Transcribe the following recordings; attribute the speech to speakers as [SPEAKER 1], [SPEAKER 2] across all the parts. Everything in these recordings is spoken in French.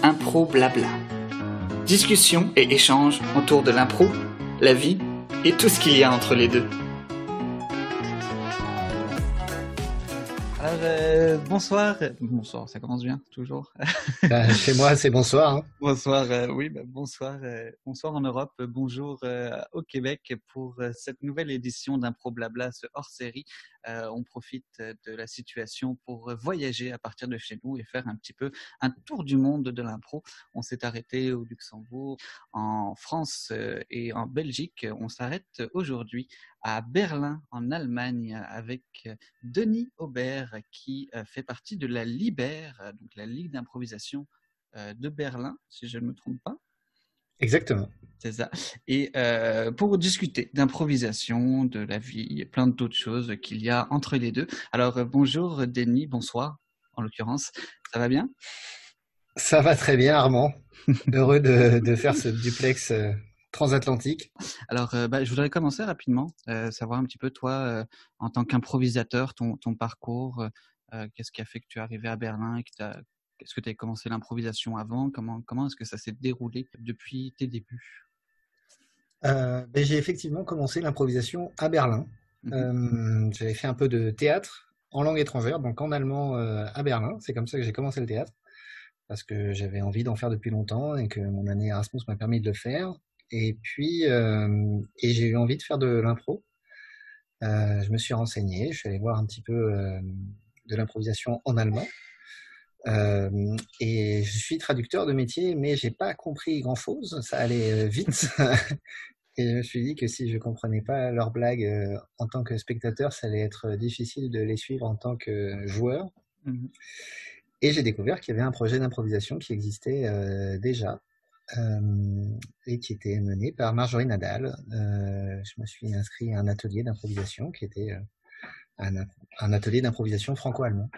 [SPEAKER 1] Impro Blabla. Discussion et échange autour de l'impro, la vie et tout ce qu'il y a entre les deux. Alors, bonsoir. Bonsoir, ça commence bien, toujours.
[SPEAKER 2] Chez moi, c'est bonsoir. Hein.
[SPEAKER 1] Bonsoir, bonsoir. Bonsoir en Europe, bonjour au Québec pour cette nouvelle édition d'Impro Blabla, ce hors-série. On profite de la situation pour voyager à partir de chez nous et faire un petit peu un tour du monde de l'impro. On s'est arrêté au Luxembourg, en France et en Belgique. On s'arrête aujourd'hui à Berlin, en Allemagne, avec Denis Aubert, qui fait partie de la LIBER, donc la Ligue d'improvisation de Berlin, si je ne me trompe pas.
[SPEAKER 2] Exactement.
[SPEAKER 1] C'est ça. Et pour discuter d'improvisation, de la vie et plein d'autres choses qu'il y a entre les deux. Alors, bonjour Denis, bonsoir en l'occurrence. Ça va bien ?
[SPEAKER 2] Ça va très bien, Armand. Heureux de faire ce duplex transatlantique.
[SPEAKER 1] Alors, je voudrais commencer rapidement, savoir un petit peu toi, en tant qu'improvisateur, ton parcours, qu'est-ce qui a fait que tu es arrivé à Berlin et est-ce que tu as commencé l'improvisation avant ? Comment est-ce que ça s'est déroulé depuis tes débuts ?
[SPEAKER 2] J'ai effectivement commencé l'improvisation à Berlin. J'avais fait un peu de théâtre en langue étrangère, donc en allemand à Berlin. C'est comme ça que j'ai commencé le théâtre, parce que j'avais envie d'en faire depuis longtemps et que mon année Erasmus m'a permis de le faire. Et puis, j'ai eu envie de faire de l'impro. Je me suis renseigné, je suis allé voir un petit peu de l'improvisation en allemand. Et je suis traducteur de métier, mais j'ai pas compris grand-chose. Ça allait vite. Et je me suis dit que si je comprenais pas leurs blagues en tant que spectateur, ça allait être difficile de les suivre en tant que joueur. Et j'ai découvert qu'il y avait un projet d'improvisation qui existait déjà et qui était mené par Marjorie Nadal. Je me suis inscrit à un atelier d'improvisation qui était un atelier d'improvisation franco-allemand,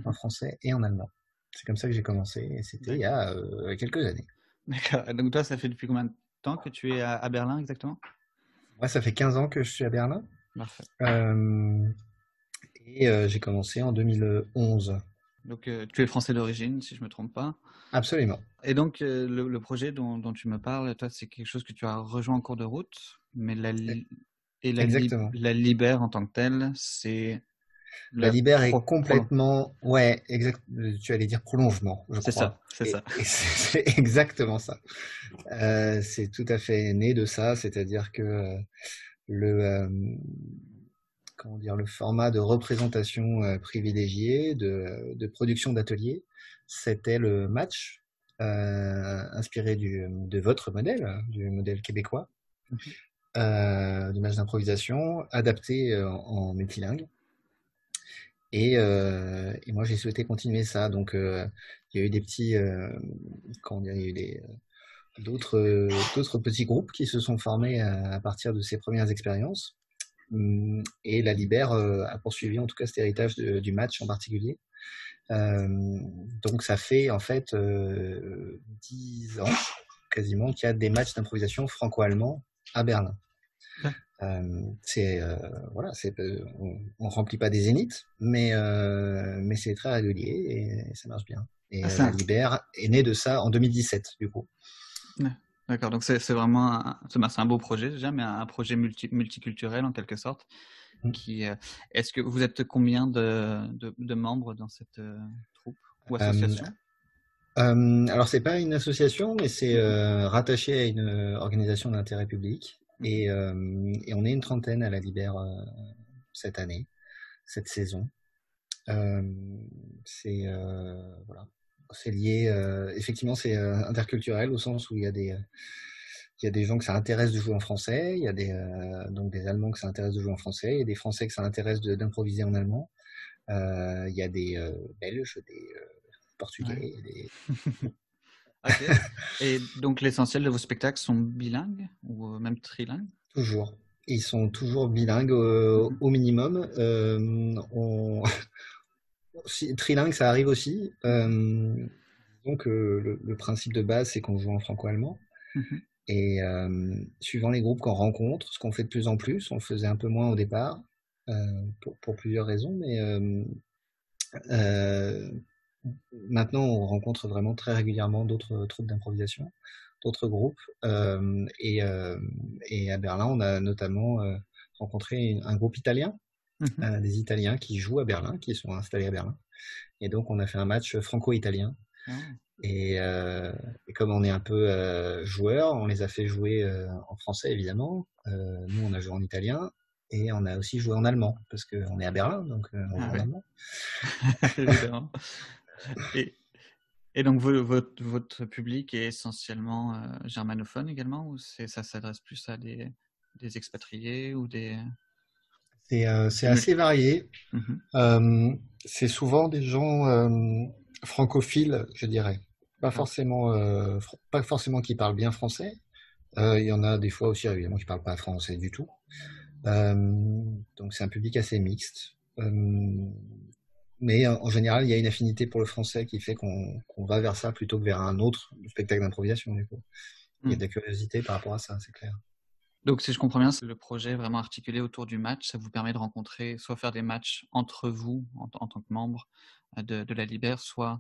[SPEAKER 2] en français et en allemand. C'est comme ça que j'ai commencé, et c'était il y a quelques années.
[SPEAKER 1] D'accord. Donc toi, ça fait depuis combien de temps que tu es à Berlin exactement ?
[SPEAKER 2] Moi, ça fait 15 ans que je suis à Berlin.
[SPEAKER 1] Parfait.
[SPEAKER 2] J'ai commencé en 2011.
[SPEAKER 1] Donc tu es français d'origine, si je ne me trompe pas.
[SPEAKER 2] Absolument.
[SPEAKER 1] Et donc le projet dont tu me parles, toi, c'est quelque chose que tu as rejoint en cours de route, mais la LIBER en tant que telle, c'est...
[SPEAKER 2] La LIBER est complètement... Ouais, exact. Tu allais dire prolongement, je crois.
[SPEAKER 1] C'est ça.
[SPEAKER 2] Et c'est exactement ça. C'est tout à fait né de ça, c'est-à-dire que le format de représentation privilégié, de production d'ateliers, c'était le match, inspiré de votre modèle, du modèle québécois, du match d'improvisation, adapté en multilingue. Et moi, j'ai souhaité continuer ça. Donc, il y a eu des petits, d'autres petits groupes qui se sont formés à partir de ces premières expériences. Et la LIBER a poursuivi en tout cas cet héritage du match en particulier. Donc, ça fait en fait 10 ans quasiment qu'il y a des matchs d'improvisation franco-allemands à Berlin. On remplit pas des zéniths, mais c'est très régulier et ça marche bien. Et la LIBER est née de ça en 2017 du coup.
[SPEAKER 1] D'accord, donc c'est vraiment c'est un beau projet déjà, mais un projet multiculturel en quelque sorte. Est-ce que vous êtes combien de membres dans cette troupe ou association ?
[SPEAKER 2] Alors c'est pas une association, mais c'est rattaché à une organisation d'intérêt public. Et on est une trentaine à la LIBER cette année, cette saison. C'est lié, effectivement, c'est interculturel au sens où il y a des gens que ça intéresse de jouer en français, il y a donc des Allemands que ça intéresse de jouer en français, il y a des Français que ça intéresse d'improviser en allemand, il y a des Belges, des Portugais,
[SPEAKER 1] Okay. Et donc l'essentiel de vos spectacles sont bilingues ou même trilingues ?
[SPEAKER 2] Toujours. Ils sont toujours bilingues au minimum. Trilingue, ça arrive aussi. Donc le principe de base, c'est qu'on joue en franco-allemand. Et suivant les groupes qu'on rencontre, ce qu'on fait de plus en plus, on le faisait un peu moins au départ, pour plusieurs raisons, mais euh, maintenant on rencontre vraiment très régulièrement d'autres troupes d'improvisation, d'autres groupes. Et à Berlin, on a notamment rencontré un groupe italien,
[SPEAKER 1] Mhm.
[SPEAKER 2] des Italiens qui jouent à Berlin, qui sont installés à Berlin. Et donc on a fait un match franco-italien.
[SPEAKER 1] Oh.
[SPEAKER 2] Et, et comme on est un peu joueurs, on les a fait jouer en français évidemment. Nous, on a joué en italien et on a aussi joué en allemand parce qu'on est à Berlin, donc on
[SPEAKER 1] Ah
[SPEAKER 2] joue en
[SPEAKER 1] ouais,
[SPEAKER 2] allemand.
[SPEAKER 1] évidemment. Et, et donc, votre public est essentiellement germanophone également, ou ça s'adresse plus à des expatriés ou
[SPEAKER 2] C'est
[SPEAKER 1] des
[SPEAKER 2] assez
[SPEAKER 1] multi...
[SPEAKER 2] varié.
[SPEAKER 1] Mhm.
[SPEAKER 2] Euh, c'est souvent des gens francophiles, je dirais.
[SPEAKER 1] D'accord.
[SPEAKER 2] Pas forcément qui parlent bien français. Il y en a des fois aussi, évidemment, qui parlent pas français du tout. Euh, donc c'est un public assez mixte. Mais en général, il y a une affinité pour le français qui fait qu'on va vers ça plutôt que vers un autre spectacle d'improvisation. Du coup, il y a de
[SPEAKER 1] Mm.
[SPEAKER 2] la curiosité par rapport à ça, c'est clair.
[SPEAKER 1] Donc, si je comprends bien, c'est le projet vraiment articulé autour du match. Ça vous permet de rencontrer, soit faire des matchs entre vous en tant que membre de la Libère, soit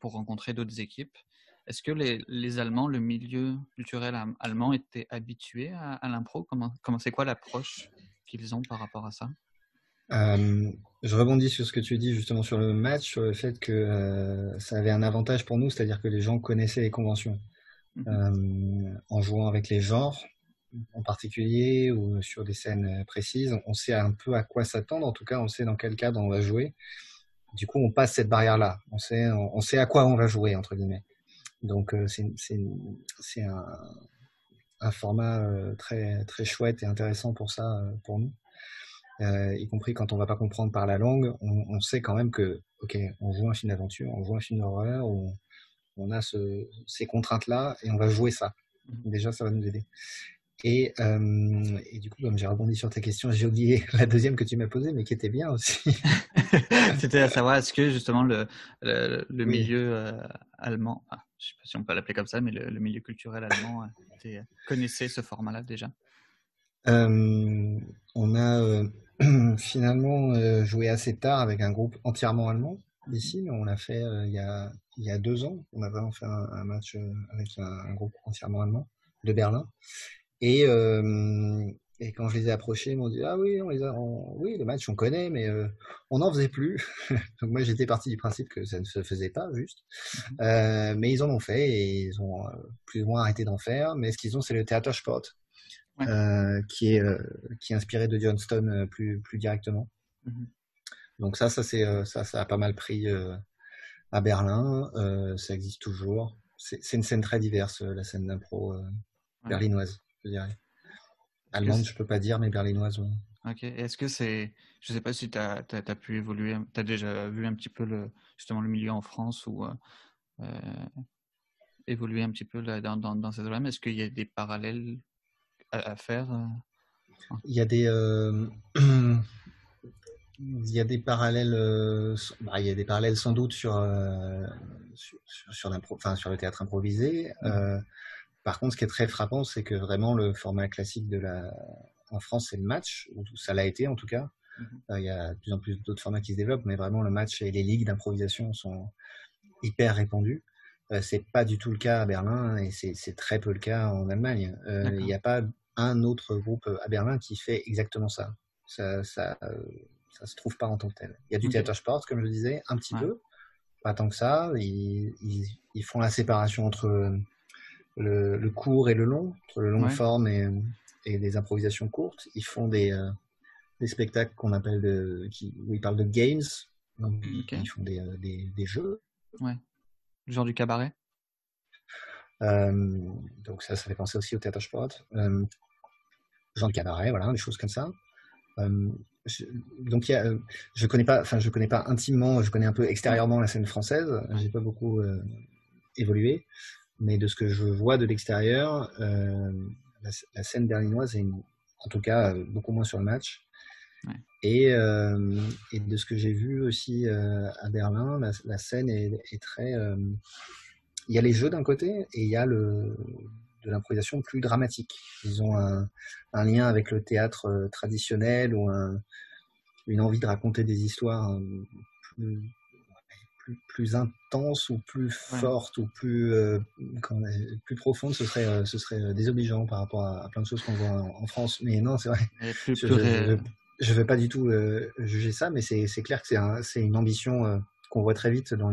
[SPEAKER 1] pour rencontrer d'autres équipes. Est-ce que les Allemands, le milieu culturel allemand, était habitué à l'impro? C'est quoi l'approche qu'ils ont par rapport à ça?
[SPEAKER 2] Euh, je rebondis sur ce que tu dis justement sur le match, sur le fait que ça avait un avantage pour nous, c'est-à-dire que les gens connaissaient les conventions.
[SPEAKER 1] Mhm.
[SPEAKER 2] En jouant avec les genres en particulier ou sur des scènes précises, on sait un peu à quoi s'attendre, en tout cas on sait dans quel cadre on va jouer. Du coup, on passe cette barrière-là, on sait à quoi on va jouer, entre guillemets. Donc c'est un format très, très chouette et intéressant pour ça, pour nous. Y compris quand on va pas comprendre par la langue, on sait quand même que, ok, on joue un film d'aventure, on joue un film d'horreur, on a ces contraintes-là et on va jouer ça.
[SPEAKER 1] Mhm.
[SPEAKER 2] Déjà, ça va nous aider. Et du coup, comme j'ai rebondi sur ta question, j'ai oublié la deuxième que tu m'as posée, mais qui était bien aussi.
[SPEAKER 1] C'était à savoir, est-ce que justement le
[SPEAKER 2] Oui.
[SPEAKER 1] milieu allemand, je ne sais pas si on peut l'appeler comme ça, mais le milieu culturel allemand connaissait ce format-là déjà?
[SPEAKER 2] Euh, on a finalement joué assez tard avec un groupe entièrement allemand
[SPEAKER 1] Mhm.
[SPEAKER 2] ici. On l'a fait il y a 2 ans. On a vraiment fait un match avec un groupe entièrement allemand de Berlin. Et, et quand je les ai approchés, ils m'ont dit: Ah oui, oui, le match on connaît, mais on n'en faisait plus. Donc moi j'étais parti du principe que ça ne se faisait pas juste.
[SPEAKER 1] Mhm.
[SPEAKER 2] Mais ils en ont fait et ils ont plus ou moins arrêté d'en faire. Mais ce qu'ils ont, c'est le Theatersport,
[SPEAKER 1] Ouais.
[SPEAKER 2] euh, qui est, euh, qui est inspiré de Johnston plus directement.
[SPEAKER 1] Mhm.
[SPEAKER 2] Donc ça a pas mal pris à Berlin. Ça existe toujours. C'est une scène très diverse, la scène d'impro
[SPEAKER 1] Ouais.
[SPEAKER 2] berlinoise, je dirais.
[SPEAKER 1] Est-ce que
[SPEAKER 2] Allemande, je peux pas dire, mais berlinoise, oui.
[SPEAKER 1] ok. Est-ce que je sais pas si tu as pu évoluer, tu as déjà vu un petit peu justement le milieu en France ou euh, évoluer un petit peu là, dans cette domaine. Est-ce qu'il y a des parallèles à faire
[SPEAKER 2] Il y a des, il y a des parallèles, il y a des parallèles sans doute sur le théâtre improvisé.
[SPEAKER 1] Mhm.
[SPEAKER 2] Par contre, ce qui est très frappant, c'est que vraiment le format classique en France, c'est le match, ou ça l'a été en tout cas.
[SPEAKER 1] Mhm.
[SPEAKER 2] Il y a de plus en plus d'autres formats qui se développent, mais vraiment le match et les ligues d'improvisation sont hyper répandues. C'est pas du tout le cas à Berlin et c'est très peu le cas en Allemagne. Il
[SPEAKER 1] D'accord.
[SPEAKER 2] n'y a pas un autre groupe à Berlin qui fait exactement ça. Ça se trouve pas en tant que tel. Il y a du
[SPEAKER 1] Ok.
[SPEAKER 2] Theatersport, comme je disais, un petit
[SPEAKER 1] Ouais.
[SPEAKER 2] peu, pas tant que ça. Ils font la séparation entre le court et le long, entre le long
[SPEAKER 1] Ouais.
[SPEAKER 2] forme et des improvisations courtes. Ils font des spectacles qu'on appelle où ils parlent de games. Donc,
[SPEAKER 1] Ok.
[SPEAKER 2] ils font des jeux.
[SPEAKER 1] Ouais. Le genre du cabaret.
[SPEAKER 2] Euh, donc ça fait penser aussi au Theatersport. Genre de cabaret, voilà, des choses comme ça. Euh, je, donc je connais pas intimement, je connais un peu
[SPEAKER 1] Ouais.
[SPEAKER 2] extérieurement la scène française.
[SPEAKER 1] Ouais.
[SPEAKER 2] J'ai pas beaucoup évolué, mais de ce que je vois de l'extérieur, la scène berlinoise est en tout cas beaucoup moins sur le match.
[SPEAKER 1] Ouais.
[SPEAKER 2] Et de ce que j'ai vu aussi à Berlin, la scène est très. Il y a les jeux d'un côté et il y a de l'improvisation plus dramatique. Ils ont un lien avec le théâtre traditionnel ou une envie de raconter des histoires plus, plus intenses ou plus fortes ou plus profondes. Ce serait désobligeant par rapport à plein de choses qu'on voit en France. Mais non, c'est vrai. Je veux pas du tout juger ça, mais c'est clair que c'est une ambition qu'on voit très vite dans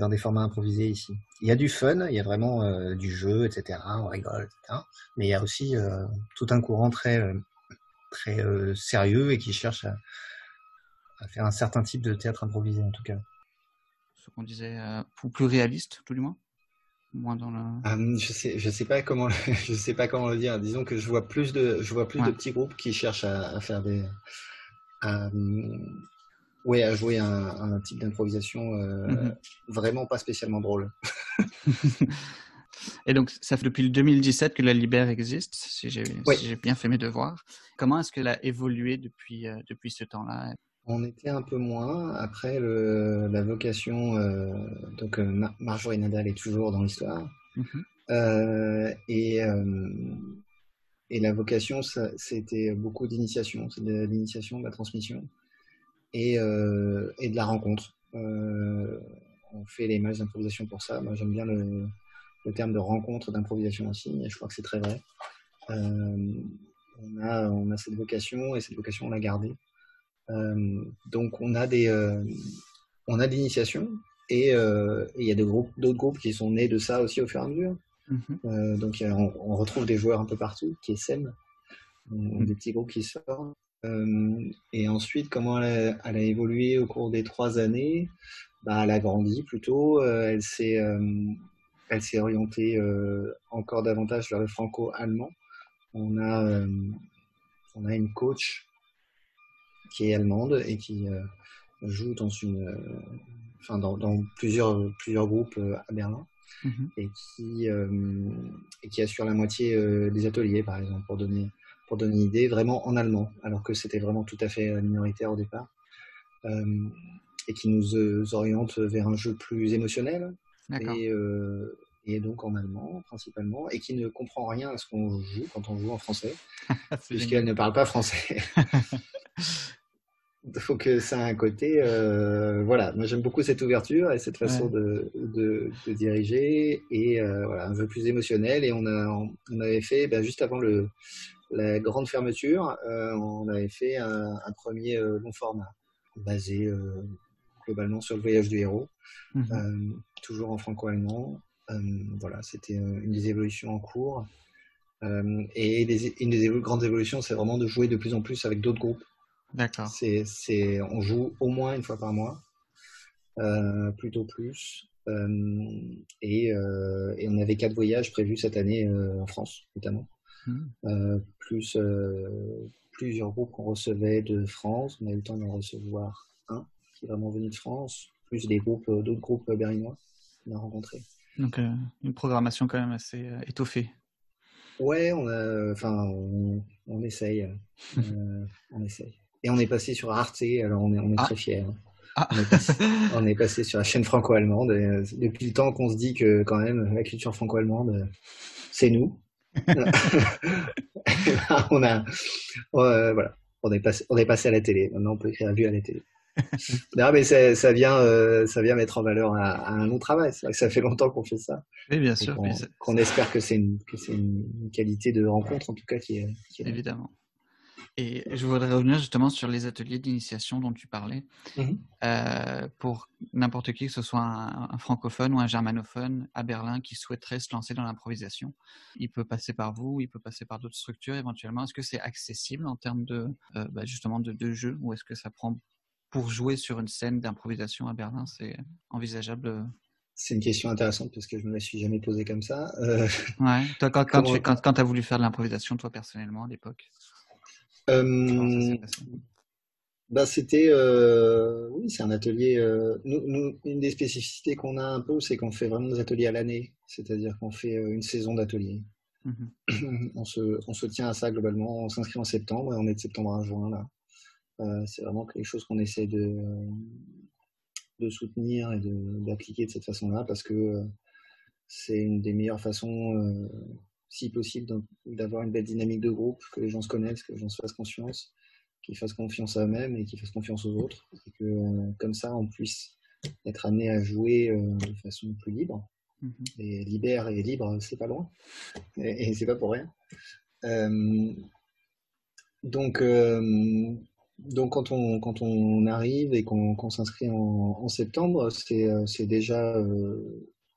[SPEAKER 2] des formats improvisés ici. Il y a du fun, il y a vraiment du jeu, etc. On rigole, etc. Mais il y a aussi tout un courant très sérieux et qui cherche à faire un certain type de théâtre improvisé, en tout cas.
[SPEAKER 1] Ce qu'on disait, plus réaliste, tout du moins. Moins dans le...
[SPEAKER 2] je sais pas comment je sais pas comment le dire. Disons que je vois plus de petits groupes qui cherchent à faire à jouer un type d'improvisation vraiment pas spécialement drôle.
[SPEAKER 1] Et donc, ça fait depuis le 2017 que la Libère existe, si j'ai bien fait mes devoirs. Comment est-ce qu'elle a évolué depuis ce temps-là?
[SPEAKER 2] On était un peu moins. Après, la vocation, Marjorie Nadal est toujours dans l'histoire. Et la vocation, c'était beaucoup d'initiation. C'est de l'initiation, de la transmission et de la rencontre. On fait les matchs d'improvisation pour ça. Moi, j'aime bien le terme de rencontre d'improvisation aussi, et je crois que c'est très vrai. On a cette vocation, et cette vocation, on l'a gardée. Donc on a de l'initiation, et il y a d'autres groupes qui sont nés de ça aussi au fur et à mesure. Donc on retrouve des joueurs un peu partout qui essaiment, des petits groupes qui sortent. Et ensuite, comment elle a évolué au cours des 3 années? Elle a grandi plutôt. Elle s'est orientée encore davantage vers le franco-allemand. On a une coach qui est allemande et qui joue dans dans plusieurs groupes à Berlin, et qui assure la moitié des ateliers, par exemple, pour donner une idée, vraiment en allemand, alors que c'était vraiment tout à fait minoritaire au départ, et qui nous oriente vers un jeu plus émotionnel, et donc en allemand principalement, et qui ne comprend rien à ce qu'on joue quand on joue en français, puisqu'elle ne parle pas français. Donc ça a un côté, voilà, moi j'aime beaucoup cette ouverture et cette façon de diriger, et voilà, un jeu plus émotionnel. Et on avait fait, juste avant la grande fermeture, on avait fait un premier long format basé globalement sur le voyage du héros, toujours en franco-allemand. Voilà, c'était une des évolutions en cours, et une des grandes évolutions, c'est vraiment de jouer de plus en plus avec d'autres groupes.
[SPEAKER 1] D'accord.
[SPEAKER 2] On joue au moins une fois par mois, plutôt plus, et on avait 4 voyages prévus cette année en France notamment, plus plusieurs groupes qu'on recevait de France. On a eu le temps d'en recevoir un qui est vraiment venu de France, plus d'autres groupes berlinois qu'on a rencontrés.
[SPEAKER 1] Donc une programmation quand même assez étoffée.
[SPEAKER 2] Ouais, on essaye. On essaye. Et on est passé sur Arte, alors on est très fiers. On est passé sur la chaîne franco-allemande. Depuis le temps qu'on se dit que quand même la culture franco-allemande, c'est nous. Voilà, on est passé à la télé. Maintenant, on peut écrire vue à la télé. Non, mais ça vient mettre en valeur un long travail. C'est vrai que ça fait longtemps qu'on fait ça.
[SPEAKER 1] Oui, bien sûr.
[SPEAKER 2] Qu'on espère que c'est une qualité de rencontre, en tout cas, qui est
[SPEAKER 1] évidemment. Et je voudrais revenir justement sur les ateliers d'initiation dont tu parlais. Pour n'importe qui, que ce soit un francophone ou un germanophone à Berlin qui souhaiterait se lancer dans l'improvisation, il peut passer par vous, il peut passer par d'autres structures éventuellement. Est-ce que c'est accessible en termes justement de jeu, ou est-ce que ça prend, pour jouer sur une scène d'improvisation à Berlin, c'est envisageable?
[SPEAKER 2] C'est une question intéressante parce que je ne me la suis jamais posée comme ça.
[SPEAKER 1] Ouais. Toi, quand tu as voulu faire de l'improvisation, toi personnellement, à l'époque,
[SPEAKER 2] c'était oui, c'est un atelier. Nous, une des spécificités qu'on a un peu, c'est qu'on fait vraiment des ateliers à l'année, c'est-à-dire qu'on fait une saison d'ateliers. On se tient à ça globalement. On s'inscrit en septembre et on est de septembre à juin là. C'est vraiment quelque chose qu'on essaie de soutenir et d'appliquer de cette façon-là, parce que c'est une des meilleures façons, si possible, d'avoir une belle dynamique de groupe, que les gens se connaissent, que les gens se fassent confiance, qu'ils fassent confiance à eux-mêmes et qu'ils fassent confiance aux autres, et que comme ça, on puisse être amené à jouer de façon plus libre. Et libère et libre, c'est pas loin, et c'est pas pour rien. Donc, quand on arrive et qu'on s'inscrit en septembre, c'est déjà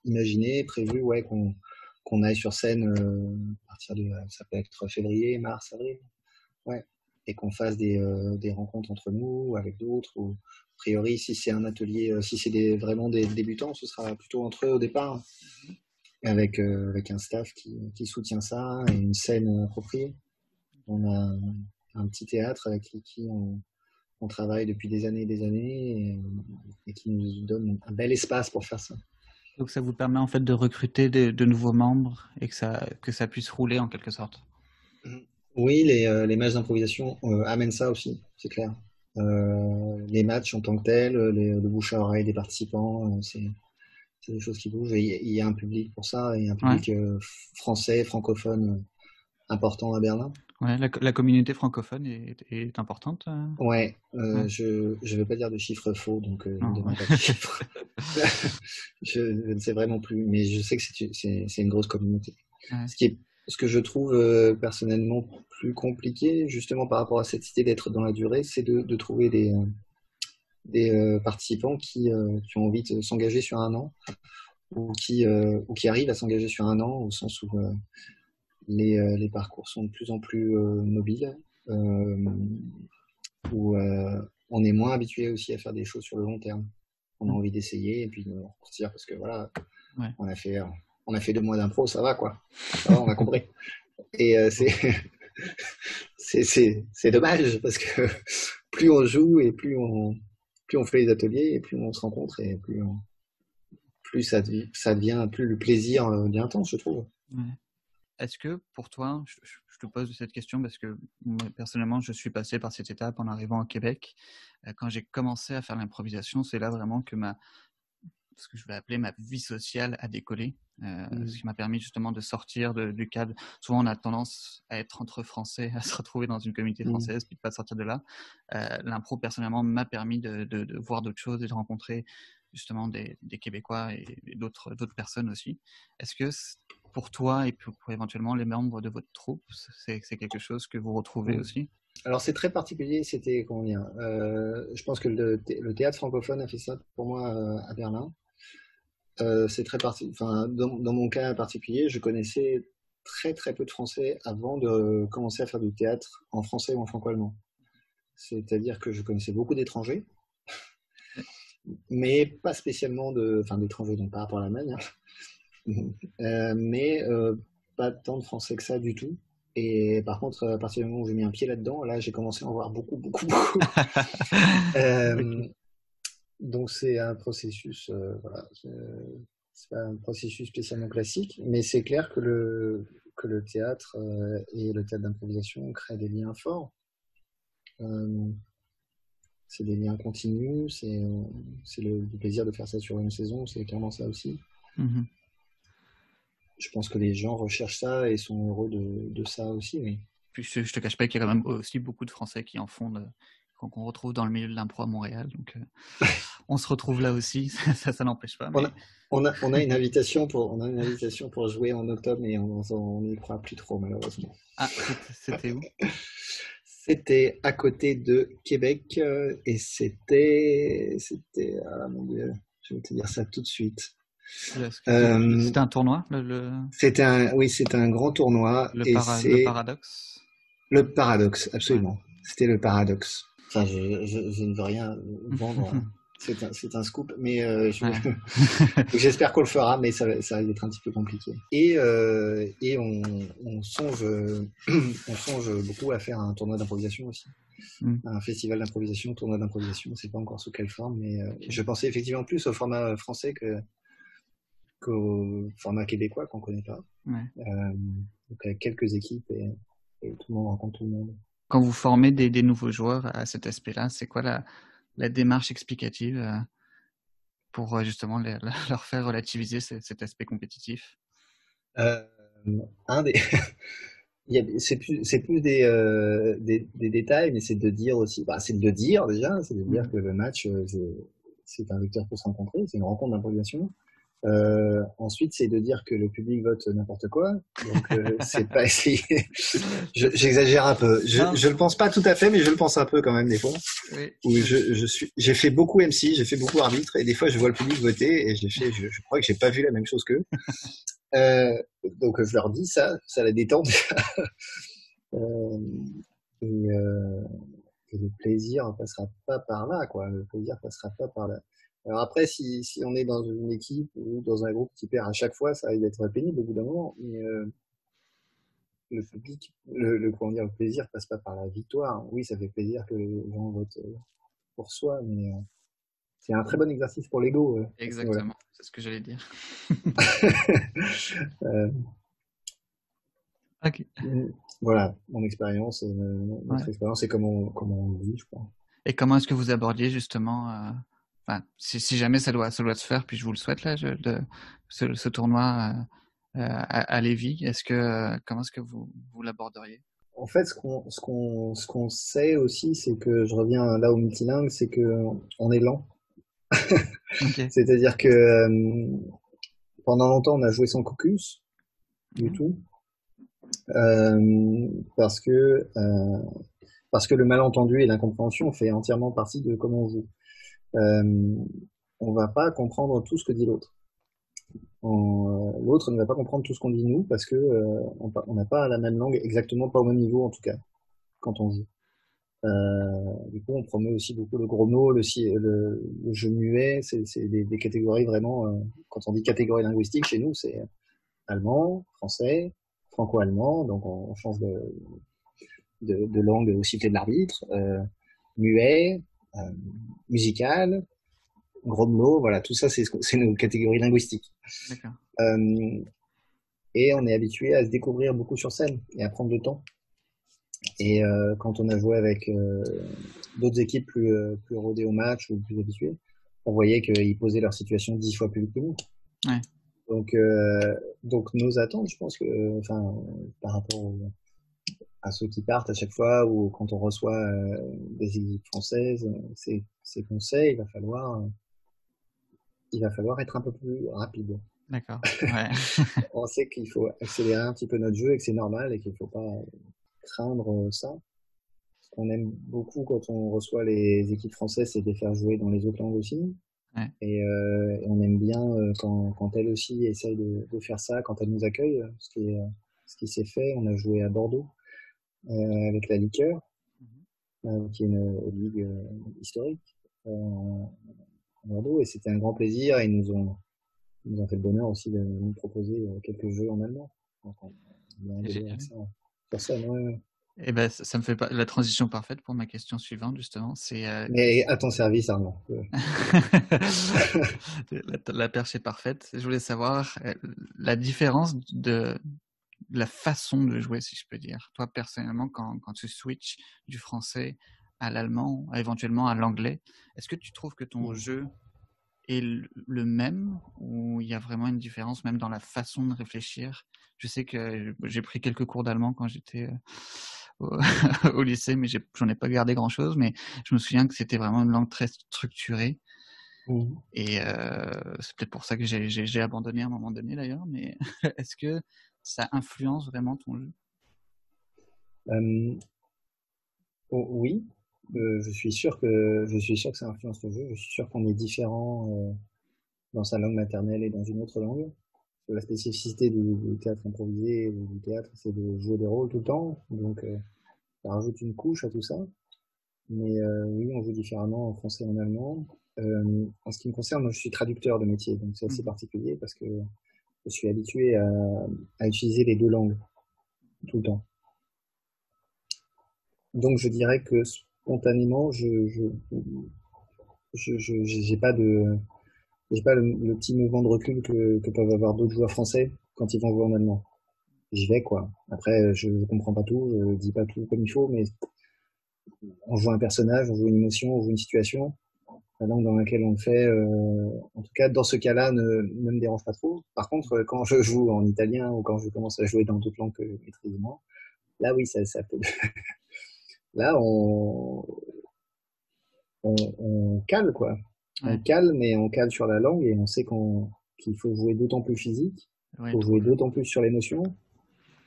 [SPEAKER 2] imaginé, prévu, ouais, qu'on aille sur scène à partir de, ça peut être février, mars, avril, ouais, et qu'on fasse des rencontres entre nous, avec d'autres, ou a priori, si c'est un atelier, si c'est vraiment des débutants, ce sera plutôt entre eux au départ, avec un staff qui soutient ça et une scène appropriée. On a un petit théâtre avec qui on travaille depuis des années et qui nous donne un bel espace pour faire ça.
[SPEAKER 1] Donc ça vous permet en fait de recruter de nouveaux membres et que ça puisse rouler en quelque sorte.
[SPEAKER 2] Oui, les matchs d'improvisation amènent ça aussi, c'est clair. Les matchs en tant que tels, le bouche à oreille des participants, c'est des choses qui bougent. Et il y a un public pour ça, et un public français, francophone important à Berlin.
[SPEAKER 1] Ouais, la communauté francophone est importante.
[SPEAKER 2] Ouais, je ne veux pas dire de chiffres faux, donc ne me demande pas de chiffres. Je ne sais vraiment plus, mais je sais que c'est une grosse communauté. Ouais. Ce que je trouve personnellement plus compliqué, justement par rapport à cette idée d'être dans la durée, c'est de trouver des participants qui ont envie de s'engager sur un an, ou qui arrivent à s'engager sur un an, au sens où les parcours sont de plus en plus mobiles, où on est moins habitué aussi à faire des choses sur le long terme. On a envie d'essayer et puis de repartir parce que voilà, ouais. on a fait 2 mois d'impro, ça va quoi. Ça va, on a compris. Et c'est dommage parce que plus on joue et plus on fait les ateliers et plus on se rencontre et plus ça devient, plus le plaisir devient intense, je trouve.
[SPEAKER 1] Ouais. Est-ce que pour toi, je te pose cette question parce que moi, personnellement, je suis passé par cette étape en arrivant au Québec. Quand j'ai commencé à faire l'improvisation, c'est là vraiment que ce que je vais appeler ma vie sociale a décollé. Ce qui m'a permis justement de sortir du cadre. Souvent, on a tendance à être entre Français, à se retrouver dans une communauté française, puis de pas sortir de là. L'impro, personnellement, m'a permis de voir d'autres choses et de rencontrer justement des Québécois et d'autres personnes aussi. Est-ce que pour toi et pour éventuellement les membres de votre troupe, c'est quelque chose que vous retrouvez aussi?
[SPEAKER 2] Alors c'est très particulier, c'était comment dire, je pense que le théâtre francophone a fait ça pour moi à Berlin. C'est très dans mon cas particulier, je connaissais très très peu de Français avant de commencer à faire du théâtre en français ou en franco-allemand. C'est-à-dire que je connaissais beaucoup d'étrangers, mais pas spécialement d'étrangers, donc par rapport à l'Allemagne, mais pas tant de Français que ça du tout. Et par contre, à partir du moment où j'ai mis un pied là-dedans, là, j'ai commencé à en voir beaucoup. Donc c'est un processus, voilà, c'est pas un processus spécialement classique, mais c'est clair que le théâtre et le théâtre d'improvisation créent des liens forts. C'est des liens continus, c'est le plaisir de faire ça sur une saison, c'est clairement ça aussi. Mm-hmm. Je pense que les gens recherchent ça et sont heureux de ça aussi, oui.
[SPEAKER 1] Puis je te cache pas qu'il y a quand même aussi beaucoup de Français qui en font, qu'on retrouve dans le milieu de l'impro à Montréal, donc on se retrouve là aussi, ça n'empêche pas. Mais...
[SPEAKER 2] On a une invitation pour jouer en octobre, mais on n'y croit plus trop malheureusement.
[SPEAKER 1] Ah, c'était où?
[SPEAKER 2] C'était à côté de Québec et c'était ah mon Dieu, je vais te dire ça tout de suite.
[SPEAKER 1] C'était un tournoi
[SPEAKER 2] C'était un grand tournoi.
[SPEAKER 1] Le Paradoxe.
[SPEAKER 2] Le Paradoxe, absolument. Ouais. C'était le Paradoxe. Enfin, je ne veux rien vendre. C'est un scoop, mais j'espère qu'on le fera, mais ça va être un petit peu compliqué. Et on songe beaucoup à faire un tournoi d'improvisation aussi. Un festival d'improvisation, tournoi d'improvisation, on ne sait pas encore sous quelle forme, mais je pensais effectivement plus au format français qu'au format québécois qu'on ne connaît pas. Ouais. Donc avec quelques équipes et tout le monde rencontre tout le monde.
[SPEAKER 1] Quand vous formez des nouveaux joueurs à cet aspect-là, c'est quoi la démarche explicative pour justement leur faire relativiser cet aspect compétitif?
[SPEAKER 2] Euh, un des, c'est plus des détails, mais c'est de dire aussi, bah, c'est de dire déjà, c'est de dire que le match, c'est un vecteur pour se rencontrer, c'est une rencontre d'improvisation. Ensuite, c'est de dire que le public vote n'importe quoi. Donc, c'est pas essayer. J'exagère un peu. Je le pense pas tout à fait, mais je le pense un peu quand même des fois.
[SPEAKER 1] Oui.
[SPEAKER 2] Où j'ai fait beaucoup MC, j'ai fait beaucoup arbitre, et des fois je vois le public voter et je crois que j'ai pas vu la même chose qu'eux. Donc je leur dis ça la détend. euh, et, euh, et le plaisir passera pas par là, quoi. Le plaisir passera pas par là. Alors après, si on est dans une équipe ou dans un groupe qui perd à chaque fois, ça risque d'être pénible au bout d'un moment. Mais le public, comment dire, le plaisir passe pas par la victoire. Oui, ça fait plaisir que les gens votent pour soi, mais c'est un très bon exercice pour l'ego à ce niveau-là.
[SPEAKER 1] Exactement, c'est ce que j'allais dire. Ok.
[SPEAKER 2] Voilà, mon expérience, notre expérience, c'est comment on le vit, je crois.
[SPEAKER 1] Et comment est-ce que vous abordiez justement, si jamais ça doit se faire, puis je vous le souhaite là, ce tournoi à Lévis, comment est-ce que vous l'aborderiez?
[SPEAKER 2] En fait, ce qu'on sait aussi, c'est que je reviens là au multilingue, c'est que on est lent.
[SPEAKER 1] Ok.
[SPEAKER 2] C'est-à-dire que pendant longtemps, on a joué sans caucus du tout, euh, parce que euh, parce que le malentendu et l'incompréhension fait entièrement partie de comment on joue. Euh, on va pas comprendre tout ce que dit l'autre. L'autre ne va pas comprendre tout ce qu'on dit nous parce que on n'a pas la même langue, exactement pas au même niveau en tout cas quand on joue. Du coup, on promet aussi beaucoup le gros mot, le jeu muet, c'est des catégories vraiment. Quand on dit catégorie linguistique chez nous, c'est allemand, français, franco-allemand, donc on change de langue au sifflet de l'arbitre, muet, euh, musical, gros mots, voilà, tout ça c'est nos catégories linguistiques.
[SPEAKER 1] D'accord.
[SPEAKER 2] Et on est habitué à se découvrir beaucoup sur scène et à prendre le temps. Et quand on a joué avec d'autres équipes plus rodées au match ou plus habituées, on voyait qu'ils posaient leur situation 10 fois plus vite que nous.
[SPEAKER 1] Ouais.
[SPEAKER 2] Donc nos attentes, je pense que, enfin, par rapport à ceux qui partent à chaque fois ou quand on reçoit des équipes françaises, c'est qu'on sait, il va falloir être un peu plus rapide.
[SPEAKER 1] D'accord. Ouais.
[SPEAKER 2] On sait qu'il faut accélérer un petit peu notre jeu et que c'est normal et qu'il ne faut pas craindre ça. Ce qu'on aime beaucoup quand on reçoit les équipes françaises, c'est de les faire jouer dans les autres langues aussi.
[SPEAKER 1] Ouais.
[SPEAKER 2] Et on aime bien quand elles aussi essayent de faire ça, quand elles nous accueillent, ce qui s'est fait. On a joué à Bordeaux avec la Liqueur, qui est une ligue historique à Bordeaux, et c'était un grand plaisir. Et ils nous ont fait le bonheur aussi de nous proposer quelques jeux en allemand. Donc on a un délire avec ça. Sur scène, ouais.
[SPEAKER 1] Et ben, ça me fait la transition parfaite pour ma question suivante, justement. C'est
[SPEAKER 2] Mais à ton service, Armand.
[SPEAKER 1] la perche est parfaite. Je voulais savoir la différence de la façon de jouer, si je peux dire. Toi, personnellement, quand tu switches du français à l'allemand, éventuellement à l'anglais, est-ce que tu trouves que ton jeu est le même ou il y a vraiment une différence même dans la façon de réfléchir? Je sais que j'ai pris quelques cours d'allemand quand j'étais au lycée, mais j'en ai pas gardé grand-chose, mais je me souviens que c'était vraiment une langue très structurée. Et c'est peut-être pour ça que j'ai abandonné à un moment donné d'ailleurs, mais est-ce que ça influence vraiment ton jeu?
[SPEAKER 2] Oui, je suis sûr que ça influence le jeu. Je suis sûr qu'on est différent dans sa langue maternelle et dans une autre langue. La spécificité du théâtre improvisé ou du théâtre, c'est de jouer des rôles tout le temps. Donc, ça rajoute une couche à tout ça. Mais oui, on joue différemment en français et en allemand. En ce qui me concerne, moi, je suis traducteur de métier, donc c'est assez particulier parce que je suis habitué à utiliser les deux langues tout le temps. Donc, je dirais que spontanément, j'ai pas le petit mouvement de recul que peuvent avoir d'autres joueurs français quand ils vont jouer en allemand. J'y vais, quoi. Après, je comprends pas tout, je dis pas tout comme il faut, mais on joue un personnage, on joue une émotion, on joue une situation. La langue dans laquelle on le fait, en tout cas dans ce cas-là, ne me dérange pas trop. Par contre, quand je joue en italien ou quand je commence à jouer dans d'autres langues que je maîtrise moins, là oui, ça peut. Là, on cale quoi. On
[SPEAKER 1] Ouais,
[SPEAKER 2] cale, mais on cale sur la langue et on sait qu'il faut jouer d'autant plus physique, il
[SPEAKER 1] ouais,
[SPEAKER 2] faut jouer
[SPEAKER 1] trop.
[SPEAKER 2] d'autant plus sur l'émotion.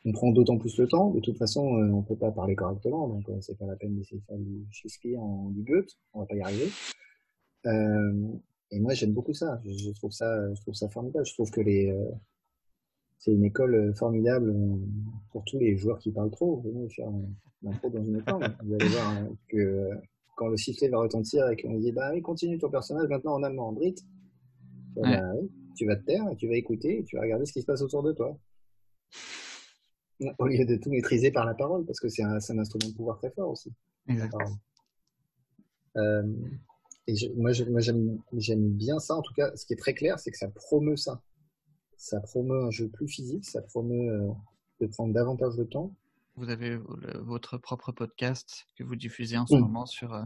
[SPEAKER 2] On prend d'autant plus le temps. De toute façon, on peut pas parler correctement, donc c'est pas la peine d'essayer de faire du Shakespeare en du Goethe. On va pas y arriver. Euh, et moi, j'aime beaucoup ça. Je trouve ça formidable. Je trouve que c'est une école formidable pour tous les joueurs qui parlent trop. Venez faire l'impro dans une école. Vous allez voir que quand le sifflet va retentir et qu'on dit bah oui, continue ton personnage maintenant en allemand, en Brit,
[SPEAKER 1] Ouais,
[SPEAKER 2] bah oui, tu vas te taire et tu vas écouter et tu vas regarder ce qui se passe autour de toi. Au lieu de tout maîtriser par la parole, parce que c'est un instrument de pouvoir très fort aussi, la
[SPEAKER 1] exact.
[SPEAKER 2] parole. Euh, moi, j'aime bien ça. En tout cas, ce qui est très clair, c'est que ça promeut ça. Ça promeut un jeu plus physique, ça promeut de prendre davantage de temps.
[SPEAKER 1] Vous avez votre propre podcast que vous diffusez en ce
[SPEAKER 2] Mm.
[SPEAKER 1] moment sur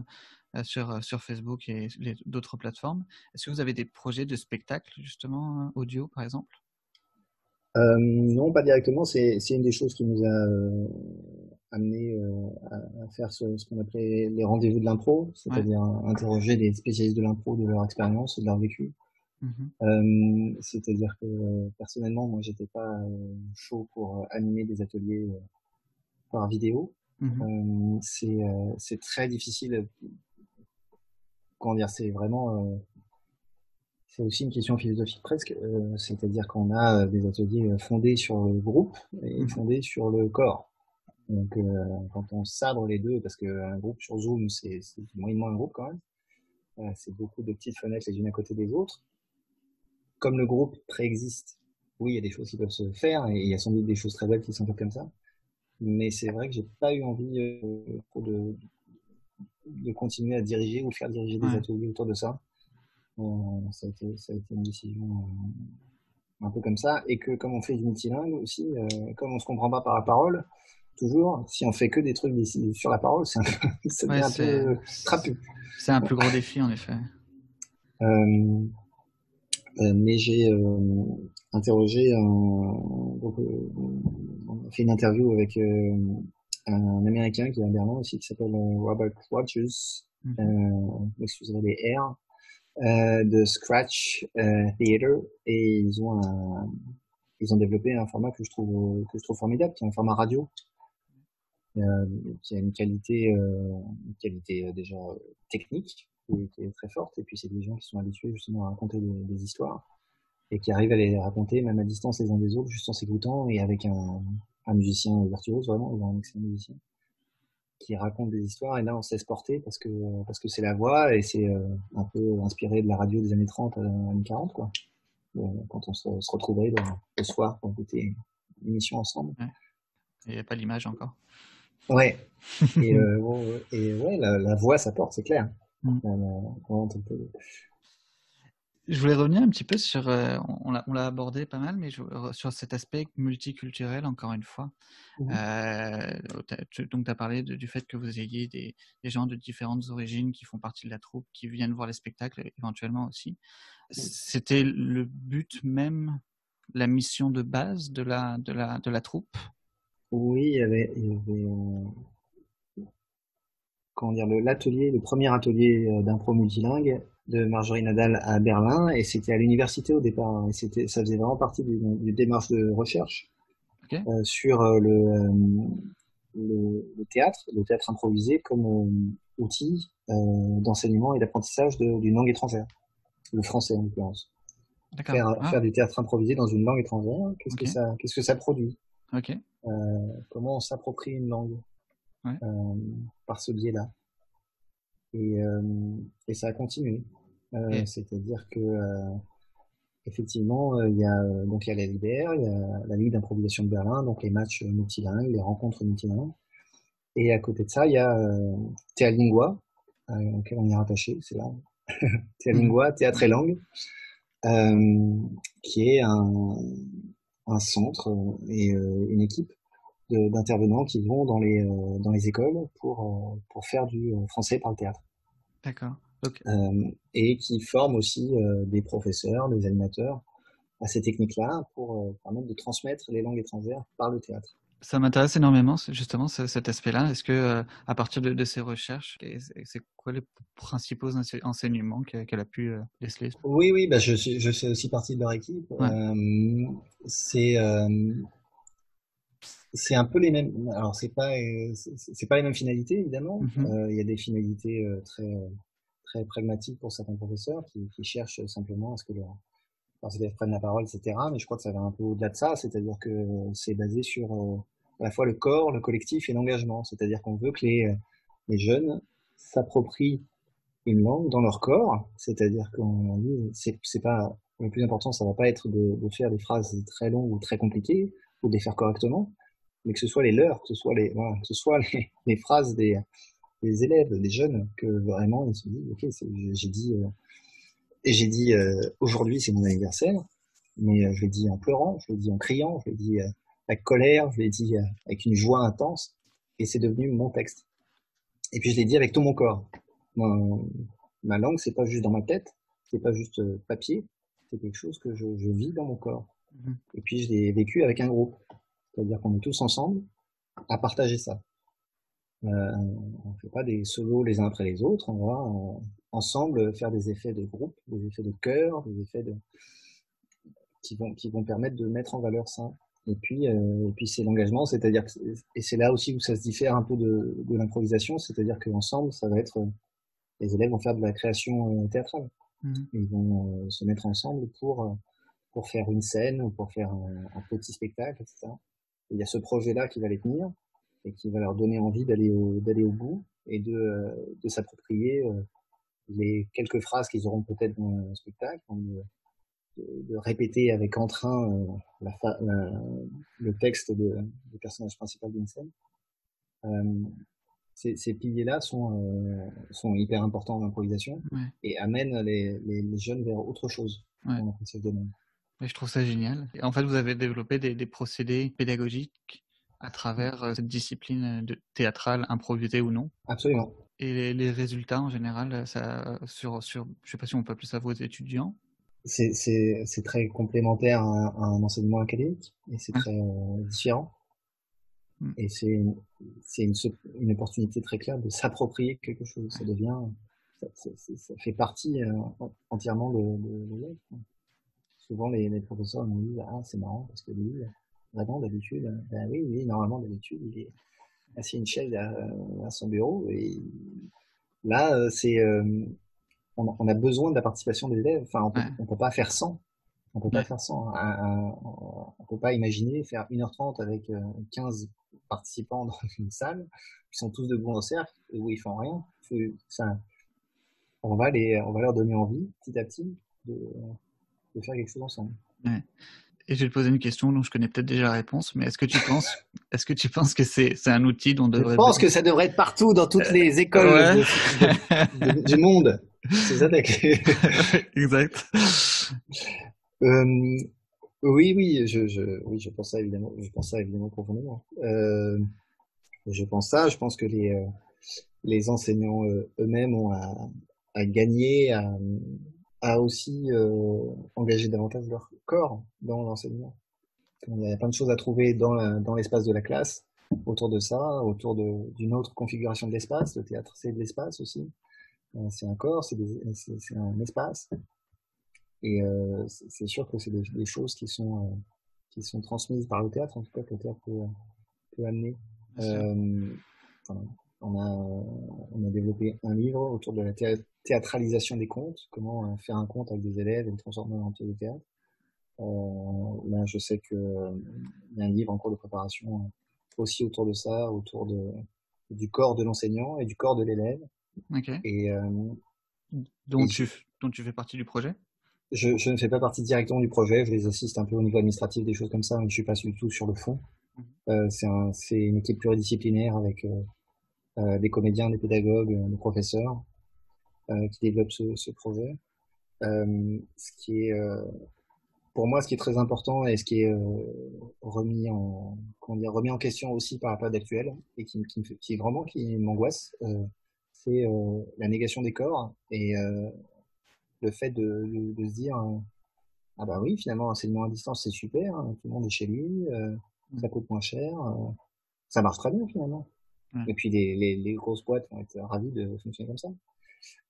[SPEAKER 1] Facebook et d'autres plateformes. Est-ce que vous avez des projets de spectacle, justement, audio, par exemple?
[SPEAKER 2] Non, pas directement. C'est une des choses qui nous a amené à faire ce qu'on appelait les rendez-vous de l'impro,
[SPEAKER 1] Ouais.
[SPEAKER 2] c'est-à-dire interroger des spécialistes de l'impro de leur expérience, de leur vécu.
[SPEAKER 1] Mhm.
[SPEAKER 2] C'est-à-dire que personnellement, moi, j'étais pas chaud pour animer des ateliers par vidéo.
[SPEAKER 1] Mhm.
[SPEAKER 2] C'est très difficile. Comment dire, c'est vraiment c'est aussi une question philosophique presque, c'est-à-dire qu'on a des ateliers fondés sur le groupe et
[SPEAKER 1] Mhm.
[SPEAKER 2] fondés sur le corps. Donc quand on sabre les deux, parce qu'un groupe sur Zoom, c'est moyennement un groupe quand même, c'est beaucoup de petites fenêtres les unes à côté des autres. Comme le groupe préexiste, oui, il y a des choses qui peuvent se faire et il y a sans doute des choses très belles qui sont faites comme ça. Mais c'est vrai que j'ai pas eu envie de continuer à diriger ou faire diriger des
[SPEAKER 1] Ouais.
[SPEAKER 2] ateliers autour de ça. Ça a été une décision un peu comme ça. Et que comme on fait du multilingue aussi, comme on se comprend pas par la parole, toujours, si on fait que des trucs sur la parole, ça devient
[SPEAKER 1] Ouais,
[SPEAKER 2] un peu trapu.
[SPEAKER 1] c'est un plus gros défi, en effet.
[SPEAKER 2] Euh, mais j'ai interrogé donc, on a fait une interview avec un Américain qui est à Berlin aussi, qui s'appelle Robert Rogers,
[SPEAKER 1] Mhm.
[SPEAKER 2] excusez-moi les R, de Scratch Theater, et ils ont développé un format que je trouve formidable, qui est un format radio, euh, qui a une qualité déjà technique, qui est très forte, et puis c'est des gens qui sont habitués justement à raconter des histoires, et qui arrivent à les raconter même à distance les uns des autres, juste en s'écoutant, et avec un musicien virtuose, vraiment, ils ont un excellent musicien, qui raconte des histoires, et là on se laisse porter parce que c'est la voix, et c'est un peu inspiré de la radio des années 30 à années 40, quoi. Quand on se retrouvait le soir pour écouter une émission ensemble.
[SPEAKER 1] Ouais. Il n'y a pas l'image encore.
[SPEAKER 2] Ouais, et ouais, la voix, ça porte, c'est clair.
[SPEAKER 1] Mm.
[SPEAKER 2] Vraiment,
[SPEAKER 1] Je voulais revenir un petit peu sur, on l'a abordé pas mal, mais sur cet aspect multiculturel, encore une fois.
[SPEAKER 2] Mhm.
[SPEAKER 1] Donc, tu as parlé du fait que vous ayez des gens de différentes origines qui font partie de la troupe, qui viennent voir les spectacles éventuellement aussi. C'était le but même, la mission de base de la troupe?
[SPEAKER 2] Oui, il y avait comment dire, le premier atelier d'impro multilingue de Marjorie Nadal à Berlin, et c'était à l'université au départ, hein, et ça faisait vraiment partie du démarche de recherche
[SPEAKER 1] Ok.
[SPEAKER 2] sur le théâtre improvisé comme outil d'enseignement et d'apprentissage d'une langue étrangère, le français en l'occurrence.
[SPEAKER 1] D'accord. Ah,
[SPEAKER 2] Faire du théâtre improvisé dans une langue étrangère,
[SPEAKER 1] ok.
[SPEAKER 2] qu'est-ce que ça produit?
[SPEAKER 1] Ok.
[SPEAKER 2] Comment on s'approprie une langue
[SPEAKER 1] Ouais.
[SPEAKER 2] euh, par ce biais-là? Et, euh, et ça a continué.
[SPEAKER 1] Et,
[SPEAKER 2] C'est-à-dire que effectivement, il y a la LIBER, il y a la Ligue d'improvisation de Berlin, donc les matchs multilingues, les rencontres multilingues. Et à côté de ça, il y a Théalingua, auquel on est rattaché, c'est là.
[SPEAKER 1] mhm.
[SPEAKER 2] Théalingua, théâtre et langue, euh, qui est un centre et une équipe d'intervenants qui vont dans les écoles pour faire du français par le théâtre.
[SPEAKER 1] D'accord. Ok.
[SPEAKER 2] et qui forme aussi des professeurs, des animateurs à ces techniques-là pour permettre de transmettre les langues étrangères par le théâtre.
[SPEAKER 1] Ça m'intéresse énormément, justement, cet aspect-là. Est-ce que, à partir de ces recherches, c'est quoi les principaux enseignements qu'elle a pu déceler?
[SPEAKER 2] Oui, oui, bah je fais aussi partie de leur équipe.
[SPEAKER 1] Ouais.
[SPEAKER 2] C'est c'est un peu les mêmes. Alors c'est pas les mêmes finalités évidemment.
[SPEAKER 1] Mhm.
[SPEAKER 2] Il y a des finalités très pragmatiques pour certains professeurs qui cherchent simplement à ce que leurs élèves prennent la parole, etc. Mais je crois que ça va un peu au-delà de ça, c'est-à-dire que c'est basé sur à la fois le corps, le collectif et l'engagement. C'est-à-dire qu'on veut que les jeunes s'approprient une langue dans leur corps, c'est-à-dire qu'on dit c'est pas le plus important, ça va pas être de faire des phrases très longues ou très compliquées ou de les faire correctement, mais que ce soit les leurs, que ce soit voilà, que ce soit les phrases des élèves, des jeunes, que vraiment ils se disent ok, j'ai dit aujourd'hui c'est mon anniversaire, mais je l'ai dit en pleurant, je l'ai dit en criant, je l'ai dit avec colère, je l'ai dit avec une joie intense, et c'est devenu mon texte. Et puis je l'ai dit avec tout mon corps. Ma langue, c'est pas juste dans ma tête, c'est pas juste papier, c'est quelque chose que je vis dans mon corps.
[SPEAKER 1] Mhm.
[SPEAKER 2] Et puis je l'ai vécu avec un groupe, c'est-à-dire qu'on est tous ensemble à partager ça. On fait pas des solos les uns après les autres, on va ensemble faire des effets de groupe, des effets de chœur, des effets qui vont permettre de mettre en valeur ça. Et puis c'est l'engagement, c'est-à-dire et c'est là aussi où ça se diffère un peu de l'improvisation, c'est-à-dire qu'ensemble, ça va être les élèves vont faire de la création théâtrale.
[SPEAKER 1] Mhm.
[SPEAKER 2] Ils vont se mettre ensemble pour faire une scène ou pour faire un petit spectacle, etc. Et il y a ce projet-là qui va les tenir et qui va leur donner envie d'aller au bout et de s'approprier les quelques phrases qu'ils auront peut-être dans le spectacle, de répéter avec entrain le texte du personnage principal d'une scène. Euh, ces piliers-là sont hyper importants en improvisation
[SPEAKER 1] Ouais.
[SPEAKER 2] et amènent les jeunes vers autre chose
[SPEAKER 1] Ouais.
[SPEAKER 2] dans l'apprentissage des langues.
[SPEAKER 1] Et je trouve ça génial. Et en fait, vous avez développé des procédés pédagogiques à travers cette discipline théâtrale, improvisée ou non.
[SPEAKER 2] Absolument.
[SPEAKER 1] Et les résultats, en général, je sais pas si on peut appeler ça vos étudiants.
[SPEAKER 2] C'est très complémentaire à un enseignement académique et c'est
[SPEAKER 1] Ouais.
[SPEAKER 2] très différent.
[SPEAKER 1] Mm.
[SPEAKER 2] Et c'est une opportunité très claire de s'approprier quelque chose. Ça devient, ça fait partie entièrement de l'élève. Souvent, les professeurs nous disent ah, c'est marrant parce que lui, vraiment, d'habitude, ben oui, oui, normalement, d'habitude, il est assis à une chaise à son bureau. Et là, on a besoin de la participation des élèves. Enfin,
[SPEAKER 1] Ouais.
[SPEAKER 2] on peut pas faire sans. On peut pas
[SPEAKER 1] Ouais.
[SPEAKER 2] faire sans. On peut pas imaginer faire 1h30 avec 15 participants dans une salle qui sont tous debout en cercle et où ils font rien. Ça, on va leur donner envie, petit à petit, de faire quelque chose ensemble.
[SPEAKER 1] Ouais. Et je vais te poser une question dont je connais peut-être déjà la réponse, mais est-ce que tu penses que c'est un outil dont on
[SPEAKER 2] Je
[SPEAKER 1] devrait
[SPEAKER 2] pense que ça devrait être partout dans toutes les écoles
[SPEAKER 1] ouais.
[SPEAKER 2] du monde. C'est ça ta clé.
[SPEAKER 1] Exact.
[SPEAKER 2] Euh, oui, oui, oui, je pense ça évidemment. Je pense ça évidemment profondément. Je pense ça. Je pense que les enseignants eux-mêmes ont à gagner, à aussi engager davantage leur corps dans l'enseignement. Il y a plein de choses à trouver dans l'espace de la classe, autour de ça, d'une autre configuration de l'espace. Le théâtre, c'est de l'espace aussi. C'est un corps, c'est un espace. Et c'est sûr que c'est des choses qui sont transmises par le théâtre, en tout cas que le théâtre peut amener.
[SPEAKER 1] Bien sûr.
[SPEAKER 2] Enfin, on a développé un livre autour de la théâtralisation des contes, comment faire un conte avec des élèves et le transformer en pièce de théâtre. Là, je sais que il y a un livre en cours de préparation aussi autour de ça, du corps de l'enseignant et du corps de l'élève.
[SPEAKER 1] Ok.
[SPEAKER 2] Et,
[SPEAKER 1] Dont
[SPEAKER 2] et
[SPEAKER 1] dont tu fais partie du projet?
[SPEAKER 2] je ne fais pas partie directement du projet, je les assiste un peu au niveau administratif, des choses comme ça, mais je suis pas du tout sur le fond. C'est une équipe pluridisciplinaire avec des comédiens, des pédagogues, des professeurs qui développent ce projet. Ce qui est pour moi, ce qui est très important et ce qui est remis en question aussi par la période actuelle et qui m'angoisse, c'est la négation des corps et le fait de se dire ah bah oui, finalement, l'enseignement à distance, c'est super, hein, tout le monde est chez lui, ça coûte moins cher, ça marche très bien finalement.
[SPEAKER 1] Ouais.
[SPEAKER 2] Et puis les grosses boîtes vont être ravies de fonctionner comme ça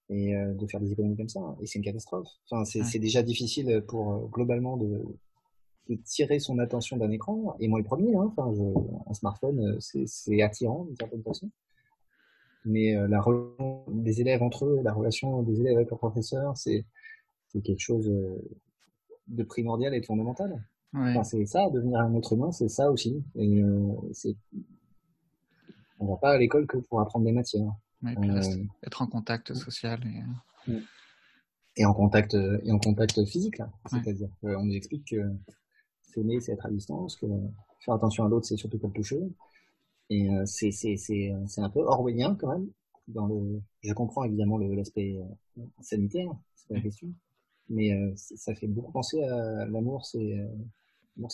[SPEAKER 2] et de faire des économies comme ça. Et c'est une catastrophe. Enfin,
[SPEAKER 1] Ouais.
[SPEAKER 2] c'est déjà difficile pour globalement de tirer son attention d'un écran. Et moi le premier, hein, enfin, un smartphone, c'est attirant d'une certaine façon. Mais la relation des élèves entre eux, la relation des élèves avec leurs professeurs, c'est quelque chose de primordial et de fondamental.
[SPEAKER 1] Ouais.
[SPEAKER 2] Enfin, c'est ça, devenir un être humain, c'est ça aussi. Et on va pas à l'école que pour apprendre des matières.
[SPEAKER 1] Ouais, et puis être en contact social.
[SPEAKER 2] Et en contact physique, là.
[SPEAKER 1] Ouais.
[SPEAKER 2] C'est-à-dire qu'on nous explique que s'aimer, c'est être à distance, que faire attention à l'autre, c'est surtout pas le toucher. Et c'est un peu orwellien quand même. Je comprends évidemment l'aspect sanitaire, c'est pas la
[SPEAKER 1] Ouais.
[SPEAKER 2] question. Mais ça fait beaucoup penser à l'amour, c'est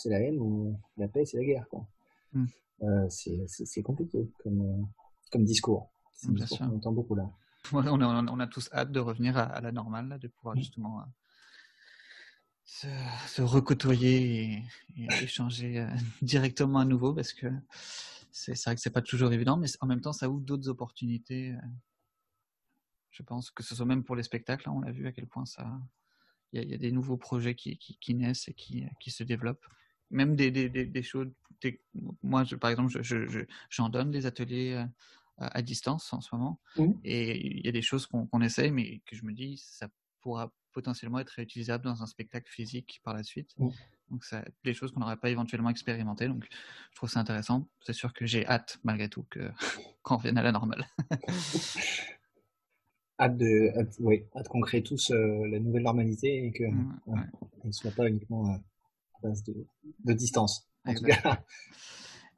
[SPEAKER 2] la haine, ou la paix, c'est la guerre, quoi.
[SPEAKER 1] Mm.
[SPEAKER 2] C'est compliqué comme discours. C'est un
[SPEAKER 1] Bien
[SPEAKER 2] discours
[SPEAKER 1] sûr.
[SPEAKER 2] qu'on entend beaucoup là.
[SPEAKER 1] Ouais, on a tous hâte de revenir à la normale, là, de pouvoir justement se, se recôtoyer et échanger directement à nouveau, parce que c'est vrai que c'est pas toujours évident, mais en même temps, ça ouvre d'autres opportunités. Je pense que ce soit même pour les spectacles, hein, on a vu à quel point il y a des nouveaux projets qui naissent et qui se développent. Même des choses. Moi, par exemple, j'en donne des ateliers à distance en ce moment.
[SPEAKER 2] Mmh.
[SPEAKER 1] Et il y a des choses qu'on essaye, mais que je me dis, ça pourra potentiellement être réutilisable dans un spectacle physique par la suite.
[SPEAKER 2] Mmh.
[SPEAKER 1] Donc, des choses qu'on n'aurait pas éventuellement expérimentées. Donc, je trouve ça intéressant. C'est sûr que j'ai hâte, malgré tout, qu'on revienne à la normale.
[SPEAKER 2] Hâte qu'on crée tous la nouvelle normalité et que
[SPEAKER 1] Ouais,
[SPEAKER 2] ne soit pas uniquement à base de distance, en tout
[SPEAKER 1] exact.
[SPEAKER 2] cas.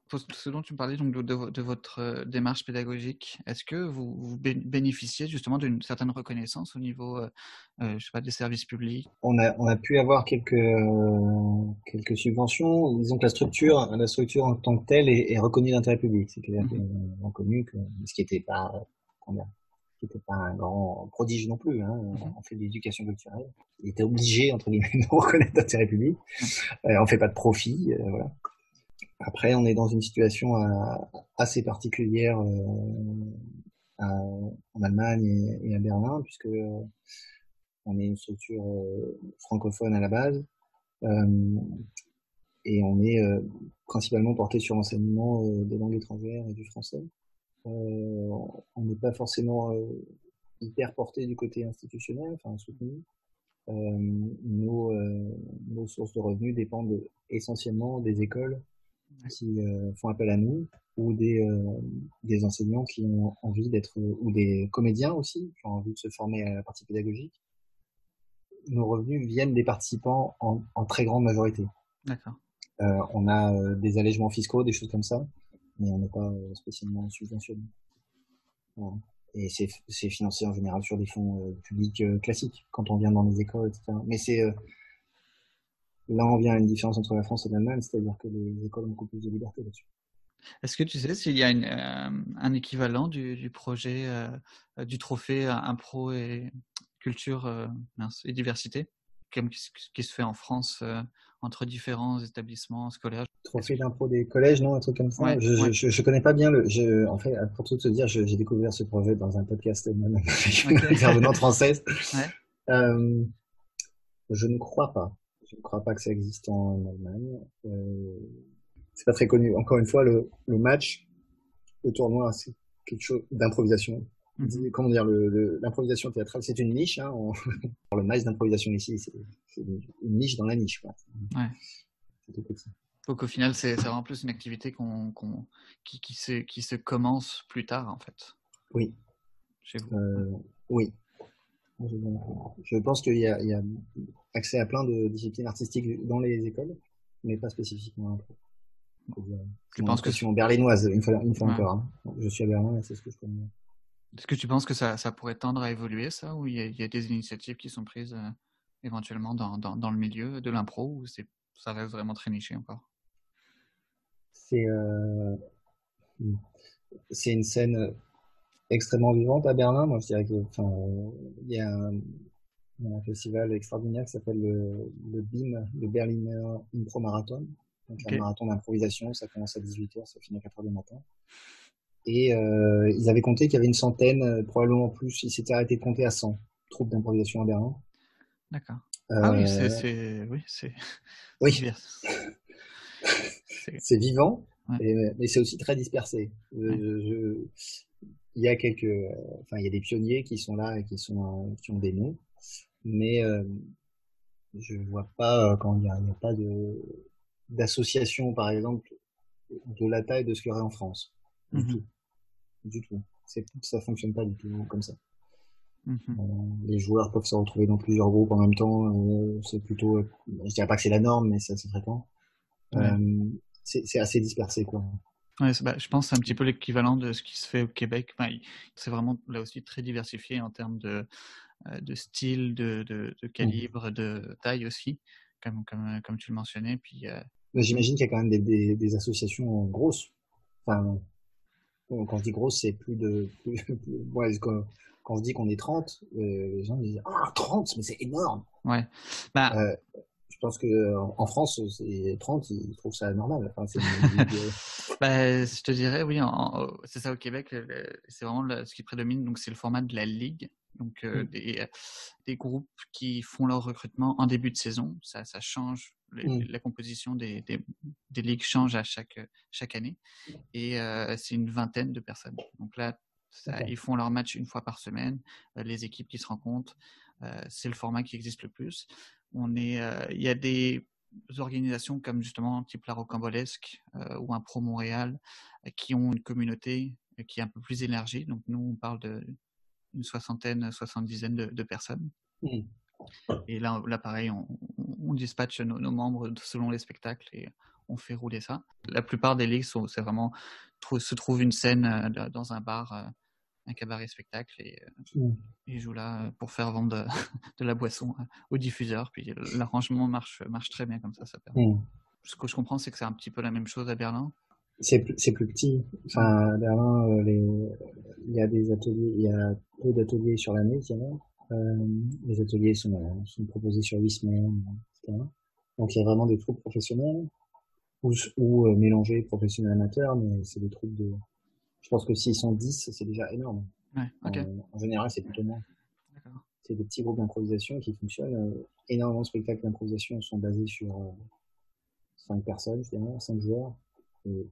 [SPEAKER 1] Pour ce dont tu me parlais donc de votre démarche pédagogique, est-ce que vous bénéficiez justement d'une certaine reconnaissance au niveau, je sais pas, des services publics?
[SPEAKER 2] On a pu avoir quelques subventions. Disons que la structure en tant que telle est reconnue d'intérêt public. C'est-à-dire
[SPEAKER 1] Mhm.
[SPEAKER 2] reconnue, ce qui n'était pas, un grand prodige non plus. Hein.
[SPEAKER 1] Mhm.
[SPEAKER 2] On fait de l'éducation culturelle. Il était obligé, entre guillemets, de reconnaître d'intérêt public.
[SPEAKER 1] Ouais.
[SPEAKER 2] On fait pas de profit. Voilà. Après, on est dans une situation assez particulière en Allemagne et à Berlin, puisque on est une structure francophone à la base, et on est principalement porté sur l'enseignement des langues étrangères et du français. On n'est pas forcément hyper porté du côté institutionnel, enfin soutenu. Nos sources de revenus dépendent essentiellement des écoles qui font appel à nous, ou des enseignants qui ont envie d'être, ou des comédiens aussi, qui ont envie de se former à la partie pédagogique. Nos revenus viennent des participants en très grande majorité.
[SPEAKER 1] D'accord.
[SPEAKER 2] On a des allègements fiscaux, des choses comme ça, mais on n'est pas spécialement subventionné. Voilà. Et c'est financé en général sur des fonds publics classiques, quand on vient dans les écoles, etc. Mais là, on vient à une différence entre la France et l'Allemagne, c'est-à-dire que les écoles ont beaucoup plus de liberté là-dessus.
[SPEAKER 1] Est-ce que tu sais s'il y a un équivalent du projet, du trophée impro et culture et diversité, comme qui se fait en France entre différents établissements scolaires?
[SPEAKER 2] Trophée d'impro des collèges, non, un truc comme ça.
[SPEAKER 1] Ouais, ouais.
[SPEAKER 2] Je connais pas bien en fait, pour tout te dire, j'ai découvert ce projet dans un podcast même avec une
[SPEAKER 1] Ok.
[SPEAKER 2] intervenante française.
[SPEAKER 1] Ouais.
[SPEAKER 2] Euh, je ne crois pas. Je ne crois pas que ça existe en Allemagne. C'est pas très connu. Encore une fois, le match, le tournoi, c'est quelque chose d'improvisation.
[SPEAKER 1] Mhm.
[SPEAKER 2] Comment dire, l'improvisation théâtrale, c'est une niche. Hein, le match d'improvisation ici, c'est une niche dans la niche, quoi.
[SPEAKER 1] Ouais.
[SPEAKER 2] C'est tout petit.
[SPEAKER 1] Donc au final, c'est vraiment plus une activité qui se commence plus tard, en fait,
[SPEAKER 2] Oui.
[SPEAKER 1] chez vous.
[SPEAKER 2] Oui. Je pense qu'il y a accès à plein de disciplines artistiques dans les écoles, mais pas spécifiquement à l'impro.
[SPEAKER 1] Tu
[SPEAKER 2] C'est mon
[SPEAKER 1] penses que
[SPEAKER 2] impression berlinoise, une fois
[SPEAKER 1] ouais.
[SPEAKER 2] encore. Hein. Je suis à Berlin et c'est ce que je connais.
[SPEAKER 1] Est-ce que tu penses que ça pourrait tendre à évoluer, ça, ou il y a des initiatives qui sont prises éventuellement dans le milieu de l'impro, ou ça reste vraiment très niché encore?
[SPEAKER 2] C'est c'est une scène extrêmement vivante à Berlin. Moi, je dirais que, enfin, il y a un festival extraordinaire qui s'appelle le BIM, le Berliner Impro Marathon. Donc, un
[SPEAKER 1] Ok,
[SPEAKER 2] marathon d'improvisation. Ça commence à 18h, ça finit à 4h du matin. Et ils avaient compté qu'il y avait une centaine, probablement plus. Ils s'étaient arrêtés de compter à 100 troupes d'improvisation à Berlin.
[SPEAKER 1] d'accord. Ah oui,
[SPEAKER 2] Euh,
[SPEAKER 1] oui, c'est
[SPEAKER 2] oui,
[SPEAKER 1] divers. C'est,
[SPEAKER 2] c'est vivant,
[SPEAKER 1] ouais,
[SPEAKER 2] mais c'est aussi très dispersé.
[SPEAKER 1] ouais.
[SPEAKER 2] Il y a enfin, il y a des pionniers qui sont là et qui ont des noms, mais je vois pas quand il y a pas d'association, par exemple, de la taille de ce qu'il y aurait en France. Du
[SPEAKER 1] Mhm,
[SPEAKER 2] tout, du tout. Ça fonctionne pas du tout comme ça.
[SPEAKER 1] mhm.
[SPEAKER 2] Les joueurs peuvent se retrouver dans plusieurs groupes en même temps. C'est plutôt, je dirais pas que c'est la norme, mais c'est assez fréquent.
[SPEAKER 1] Ouais.
[SPEAKER 2] Euh, c'est assez dispersé, quoi.
[SPEAKER 1] Ouais, bah, je pense que c'est un petit peu l'équivalent de ce qui se fait au Québec. Enfin, c'est vraiment là aussi très diversifié en termes de style, de
[SPEAKER 2] Mm.
[SPEAKER 1] calibre, de taille aussi, comme tu le mentionnais. Puis,
[SPEAKER 2] Mais j'imagine qu'il y a quand même des associations grosses. Enfin, quand je dis grosse, c'est ouais, quand je dis qu'on est 30, les gens disent, ah, 30, mais c'est énorme.
[SPEAKER 1] ouais. Bah,
[SPEAKER 2] Euh, je pense que en France, c'est 30, ils trouvent ça normal. Enfin, c'est une ligue.
[SPEAKER 1] bah, je te dirais, oui, c'est ça au Québec, c'est vraiment ce qui prédomine, donc c'est le format de la ligue, donc
[SPEAKER 2] Mm,
[SPEAKER 1] des groupes qui font leur recrutement en début de saison, ça change,
[SPEAKER 2] mm,
[SPEAKER 1] la composition des ligues change à chaque année, et c'est une vingtaine de personnes. Donc là,
[SPEAKER 2] d'accord.
[SPEAKER 1] ils font leur match une fois par semaine, les équipes qui se rencontrent, c'est le format qui existe le plus. Il y a des organisations comme justement type la Rocambolesque ou un Pro Montréal qui ont une communauté qui est un peu plus élargie. Donc nous, on parle d'une soixantaine, soixante-dizaine de personnes.
[SPEAKER 2] Mm,
[SPEAKER 1] Et là pareil, on dispatche nos membres selon les spectacles et on fait rouler ça. La plupart des ligues, c'est vraiment se trouve une scène dans un bar, un cabaret spectacle, et
[SPEAKER 2] mm,
[SPEAKER 1] ils jouent là pour faire vendre de la boisson aux diffuseurs. Puis l'arrangement marche très bien comme ça permet.
[SPEAKER 2] mm.
[SPEAKER 1] Ce que je comprends, c'est que c'est un petit peu la même chose à Berlin.
[SPEAKER 2] C'est plus petit.
[SPEAKER 1] Ouais.
[SPEAKER 2] Enfin, à Berlin, il y a des ateliers, il y a peu d'ateliers sur l'année, je dirais. Les ateliers sont proposés sur 8 semaines, etc. Donc, il y a vraiment des troupes professionnelles ou mélangés professionnels amateurs, mais c'est des troupes de. Je pense que s'ils sont 10, c'est déjà énorme.
[SPEAKER 1] Ouais, ok,
[SPEAKER 2] En général, c'est plutôt moins.
[SPEAKER 1] d'accord.
[SPEAKER 2] C'est des petits groupes d'improvisation qui fonctionnent. Énormément de spectacles d'improvisation sont basés sur 5 personnes, finalement, 5 joueurs, et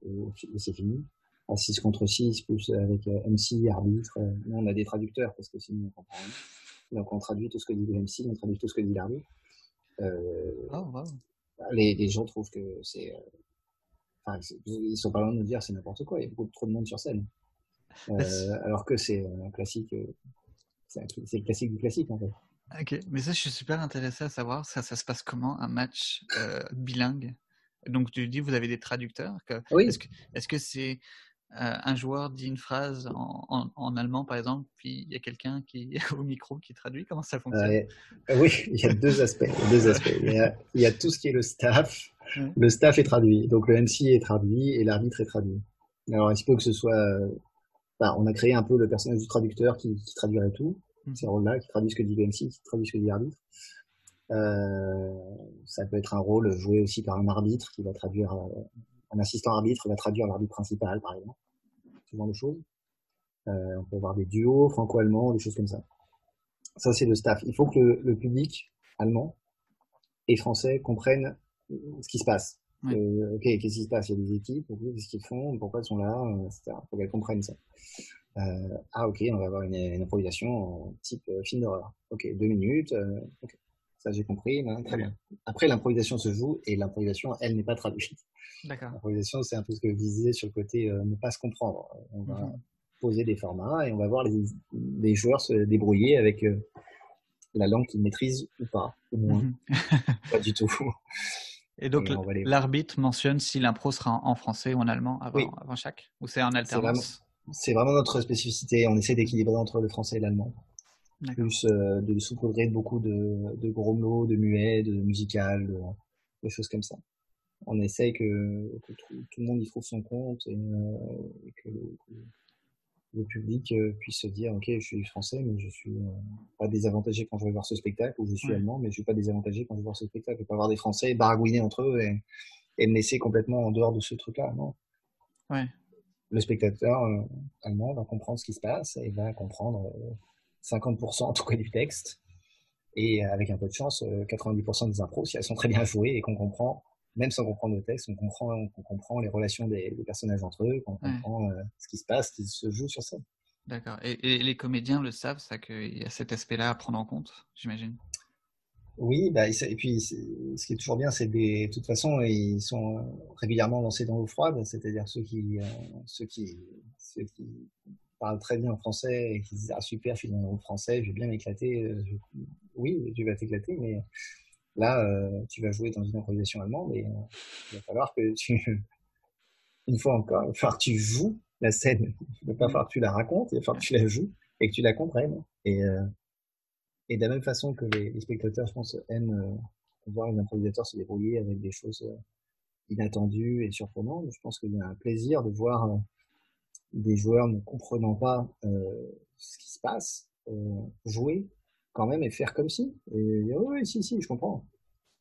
[SPEAKER 2] c'est fini. À 6 contre 6, plus avec MC, arbitre. Là, on a des traducteurs parce que sinon on comprend rien. Donc on traduit tout ce que dit le MC, on traduit tout ce que dit l'arbitre. Euh,
[SPEAKER 1] Oh, wow.
[SPEAKER 2] les gens trouvent que enfin, ils sont pas loin de nous dire c'est n'importe quoi, il y a beaucoup trop de monde sur scène.
[SPEAKER 1] Bah,
[SPEAKER 2] Alors que c'est un classique, c'est le classique du classique en fait.
[SPEAKER 1] ok, mais ça, je suis super intéressé à savoir, ça se passe comment, un match bilingue? Donc, tu dis, vous avez des traducteurs.
[SPEAKER 2] Oui,
[SPEAKER 1] Est-ce que c'est un joueur dit une phrase en allemand, par exemple, puis il y a quelqu'un qui au micro qui traduit? Comment ça fonctionne?
[SPEAKER 2] euh, oui, il y a deux aspects. Il y a deux
[SPEAKER 1] Ouais.
[SPEAKER 2] aspects. Il y a tout ce qui est le staff.
[SPEAKER 1] Ouais.
[SPEAKER 2] Le staff est traduit, donc le MC est traduit et l'arbitre est traduit. Alors il se peut que ce soit, enfin, on a créé un peu le personnage du traducteur qui traduirait tout, ces
[SPEAKER 1] Mhm.
[SPEAKER 2] rôles-là, qui traduit ce que dit le MC, qui traduit ce que dit l'arbitre. Euh, Ça peut être un rôle joué aussi par un arbitre qui va traduire, un assistant arbitre va traduire l'arbitre principal, par exemple, ce genre de choses. On peut avoir des duos franco-allemands, des choses comme ça. Ça, c'est le staff. Il faut que le public allemand et français comprennent ce qui se passe.
[SPEAKER 1] Ouais.
[SPEAKER 2] Ok, qu'est-ce qui se passe? Il y a des équipes, okay, qu'est-ce qu'ils font, pourquoi ils sont là, etc. Il faut qu'elles comprennent ça. Ah, ok, on va avoir une improvisation type film d'horreur. Ok, 2 minutes. Ok, ça j'ai compris, hein, très bien. Après, l'improvisation se joue et l'improvisation, elle n'est pas traduite.
[SPEAKER 1] D'accord.
[SPEAKER 2] L'improvisation, c'est un peu ce que je disais sur le côté ne pas se comprendre. On va
[SPEAKER 1] Mhm.
[SPEAKER 2] poser des formats et on va voir les joueurs se débrouiller avec la langue qu'ils maîtrisent ou pas, ou moins,
[SPEAKER 1] Mhm.
[SPEAKER 2] pas du tout.
[SPEAKER 1] Et donc,
[SPEAKER 2] Et on va les.
[SPEAKER 1] l'arbitre mentionne si l'impro sera en français ou en allemand
[SPEAKER 2] Oui,
[SPEAKER 1] avant chaque? Ou c'est en
[SPEAKER 2] c'est vraiment,
[SPEAKER 1] alternance?
[SPEAKER 2] c'est vraiment notre spécificité. On essaie d'équilibrer entre le français et l'allemand.
[SPEAKER 1] D'accord.
[SPEAKER 2] Plus de saupoudrer beaucoup de gros mots, de muets, de musical, de choses comme ça. On essaie que tout le monde y trouve son compte et que le public puisse se dire, ok, je suis français, mais je suis pas désavantagé quand je vais voir ce spectacle, ou je suis
[SPEAKER 1] Ouais.
[SPEAKER 2] allemand, mais je suis pas désavantagé quand je vais voir ce spectacle. Et pas avoir des Français baragouiner entre eux et me laisser complètement en dehors de ce truc-là. Non.
[SPEAKER 1] Ouais.
[SPEAKER 2] Le spectateur allemand va comprendre ce qui se passe et va comprendre 50% en tout cas du texte. Et avec un peu de chance, 90% des impros, si elles sont très bien jouées et qu'on comprend, même sans comprendre le texte, on comprend les relations des personnages entre eux, qu'on
[SPEAKER 1] Ouais.
[SPEAKER 2] comprend ce qui se passe, ce qui se joue sur scène.
[SPEAKER 1] D'accord. Et les comédiens le savent, ça, qu'il y a cet aspect-là à prendre en compte, j'imagine.
[SPEAKER 2] Oui, bah, et puis ce qui est toujours bien, c'est de toute façon, ils sont régulièrement lancés dans l'eau froide, c'est-à-dire ceux qui parlent très bien en français et qui disent ah super, je suis dans le français, je vais bien m'éclater. Oui, tu vas t'éclater, mais là, tu vas jouer dans une improvisation allemande et il va falloir que une fois encore, il va falloir que tu joues la scène. Il va pas falloir que tu la racontes, il va falloir que tu la joues et que tu la comprennes. Et de la même façon que les spectateurs, je pense, aiment voir les improvisateurs se débrouiller avec des choses inattendues et surprenantes, je pense qu'il y a un plaisir de voir des joueurs ne comprenant pas ce qui se passe, jouer quand même et faire comme si. Et dire, oui, si, si, je comprends.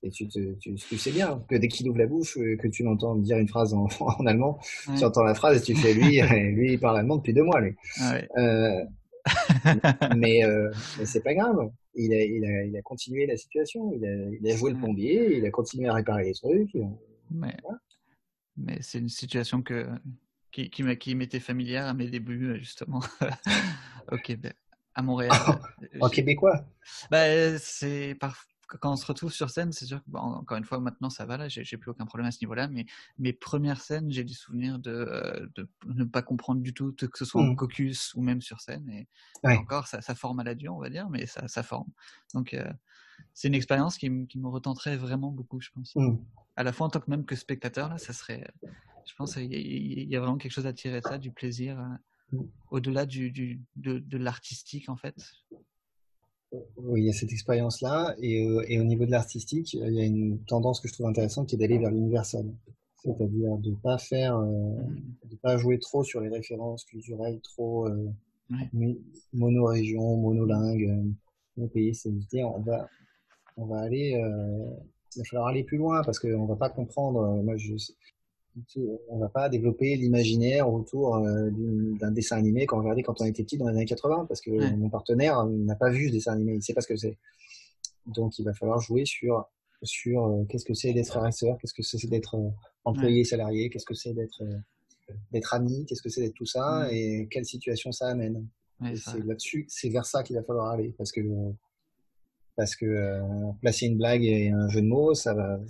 [SPEAKER 2] Et tu sais bien que dès qu'il ouvre la bouche, que tu l'entends dire une phrase en allemand, tu
[SPEAKER 1] Ouais.
[SPEAKER 2] entends la phrase et tu fais lui il parle allemand depuis 2 mois, lui.
[SPEAKER 1] Ah ouais.
[SPEAKER 2] Euh, mais c'est pas grave. Il a continué la situation. Il a joué le
[SPEAKER 1] Ouais.
[SPEAKER 2] plombier, il a continué à réparer les trucs.
[SPEAKER 1] Mais,
[SPEAKER 2] Voilà.
[SPEAKER 1] mais c'est une situation qui m'était familière à mes débuts, justement, au Québec, à Montréal.
[SPEAKER 2] En québécois.
[SPEAKER 1] Bah, c'est quand on se retrouve sur scène, c'est sûr que, bon, encore une fois, maintenant ça va, là, j'ai plus aucun problème à ce niveau-là, mais mes premières scènes, j'ai du souvenir de ne pas comprendre du tout, que ce soit en
[SPEAKER 2] Mmh.
[SPEAKER 1] caucus ou même sur scène, et
[SPEAKER 2] Ouais.
[SPEAKER 1] encore, ça forme à la dure, on va dire, mais ça forme. Donc, c'est une expérience qui me retenterait vraiment beaucoup, je pense.
[SPEAKER 2] Mmh.
[SPEAKER 1] À la fois en tant que même que spectateur, là, ça serait, je pense, il y a vraiment quelque chose à tirer de ça, du plaisir, au-delà de l'artistique, en fait.
[SPEAKER 2] Oui, il y a cette expérience-là. Et au niveau de l'artistique, il y a une tendance que je trouve intéressante qui est d'aller vers l'universel. C'est-à-dire de pas jouer trop sur les références culturelles, trop
[SPEAKER 1] Ouais.
[SPEAKER 2] mono-région, monolingue, mono-pays. C'est de dire, on va aller, il va falloir aller plus loin parce qu'on va pas comprendre. On va pas développer l'imaginaire autour d'un dessin animé qu'on regardait quand on était petit dans les années 80 parce que
[SPEAKER 1] Ouais.
[SPEAKER 2] mon partenaire n'a pas vu ce dessin animé, il sait pas ce que c'est. Donc il va falloir jouer sur qu'est-ce que c'est d'être frère et sœur, qu'est-ce que c'est d'être
[SPEAKER 1] Ouais.
[SPEAKER 2] employé salarié, qu'est-ce que c'est d'être ami, qu'est-ce que c'est d'être tout ça
[SPEAKER 1] Mm.
[SPEAKER 2] et quelle situation ça amène.
[SPEAKER 1] Ouais,
[SPEAKER 2] Et
[SPEAKER 1] ça.
[SPEAKER 2] c'est là-dessus, c'est vers ça qu'il va falloir aller parce que placer une blague et un jeu de mots, ça va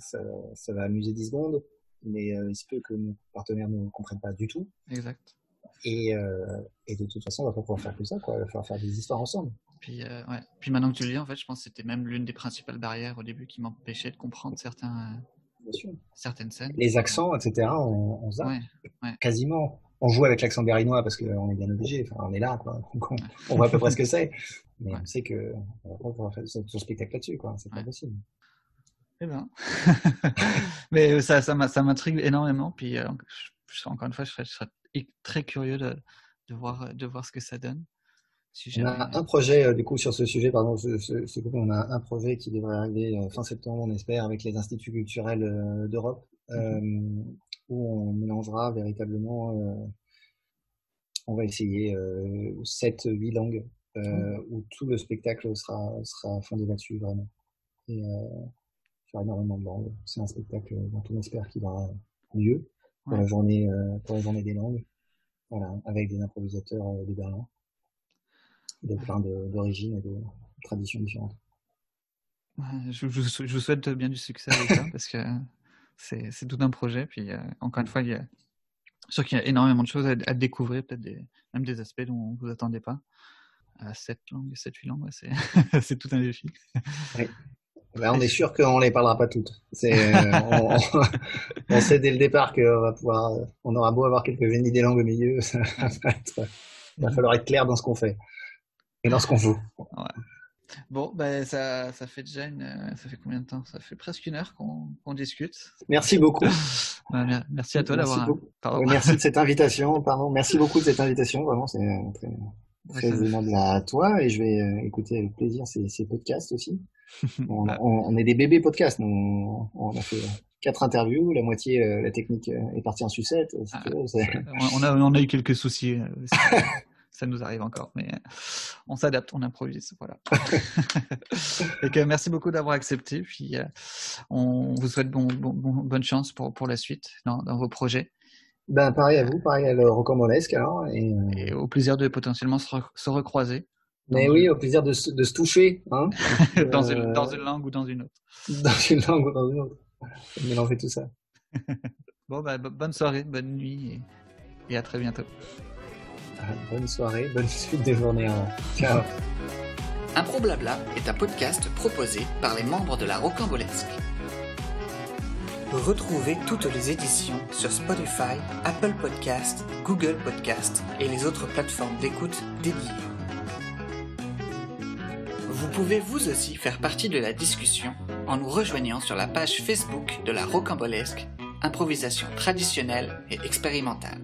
[SPEAKER 2] amuser 10 secondes, mais il se peut que mon partenaire ne comprenne pas du tout.
[SPEAKER 1] Exact.
[SPEAKER 2] Et de toute façon, on va pas pouvoir faire que ça, quoi. Il va falloir faire des histoires ensemble.
[SPEAKER 1] Puis, ouais. Puis maintenant que tu le dis, en fait, je pense que c'était même l'une des principales barrières au début qui m'empêchait de comprendre
[SPEAKER 2] Bien sûr.
[SPEAKER 1] certaines scènes.
[SPEAKER 2] Les
[SPEAKER 1] Puis,
[SPEAKER 2] accents, etc., on zappe
[SPEAKER 1] ouais, ouais,
[SPEAKER 2] quasiment. On joue avec l'accent berlinois parce qu'on est bien obligé. Enfin, on est là, quoi. Donc, on voit à peu près ce que c'est. Mais
[SPEAKER 1] ouais,
[SPEAKER 2] on sait que on va pas pouvoir faire son spectacle là-dessus, quoi. C'est pas
[SPEAKER 1] ouais.
[SPEAKER 2] possible.
[SPEAKER 1] Eh ben. Mais ça m'intrigue énormément. Puis, encore une fois, je serais très curieux de voir ce que ça donne. Si
[SPEAKER 2] On
[SPEAKER 1] jamais.
[SPEAKER 2] a un projet, du coup, sur ce sujet, pardon, on a un projet qui devrait arriver fin septembre, on espère, avec les instituts culturels d'Europe,
[SPEAKER 1] Mhm.
[SPEAKER 2] où on mélangera véritablement, on va essayer 7, 8 langues,
[SPEAKER 1] Oh,
[SPEAKER 2] où tout le spectacle sera fondé là-dessus, vraiment. Et sur énormément de langues. C'est un spectacle dont on espère qu'il aura lieu
[SPEAKER 1] ouais.
[SPEAKER 2] pour la journée des langues, voilà, avec des improvisateurs de Berlin, de plein d'origines et de traditions différentes.
[SPEAKER 1] Ouais, je vous souhaite bien du succès avec ça parce que c'est tout un projet. Puis, encore une fois, je suis sûr qu'il y a énormément de choses à découvrir, peut-être même des aspects dont vous attendez pas. À 7 8 langues, ouais, c'est c'est tout un défi.
[SPEAKER 2] Oui. Là, on
[SPEAKER 1] Et
[SPEAKER 2] est sûr qu'on les parlera pas toutes. On sait dès le départ qu'on va pouvoir, on aura beau avoir quelques génies des langues au milieu,
[SPEAKER 1] ouais.
[SPEAKER 2] il va falloir être clair dans ce qu'on fait et dans ce qu'on joue.
[SPEAKER 1] Ouais. Bon, ben ça fait déjà ça fait combien de temps? Ça fait presque 1 heure qu'on discute.
[SPEAKER 2] Merci beaucoup.
[SPEAKER 1] Merci à toi d'avoir.
[SPEAKER 2] Merci de cette invitation. Pardon. Merci beaucoup de cette invitation. Vraiment, c'est très aimable à toi. Et je vais écouter avec plaisir ces podcasts aussi. On est des bébés podcasts. On a fait 4 interviews. La moitié, la technique est partie en sucette.
[SPEAKER 1] On a eu quelques soucis. Ça nous arrive encore, mais on s'adapte, on improvise, voilà. Et merci beaucoup d'avoir accepté. Puis on vous souhaite bonne chance pour la suite dans vos projets.
[SPEAKER 2] Ben pareil à vous, pareil à le Rocambolesque alors.
[SPEAKER 1] Et au plaisir de potentiellement se recroiser.
[SPEAKER 2] Mais oui, au plaisir de se toucher, hein.
[SPEAKER 1] dans une langue ou dans une autre.
[SPEAKER 2] Dans une langue ou dans une autre. Mélanger tout ça.
[SPEAKER 1] Bon, bonne soirée, bonne nuit et à très bientôt.
[SPEAKER 2] Bonne soirée, bonne suite de journée. Ciao.
[SPEAKER 3] Improblabla est un podcast proposé par les membres de la Rocambolesque. Retrouvez toutes les éditions sur Spotify, Apple Podcast, Google Podcast et les autres plateformes d'écoute dédiées. Vous pouvez vous aussi faire partie de la discussion en nous rejoignant sur la page Facebook de la Rocambolesque, improvisation traditionnelle et expérimentale.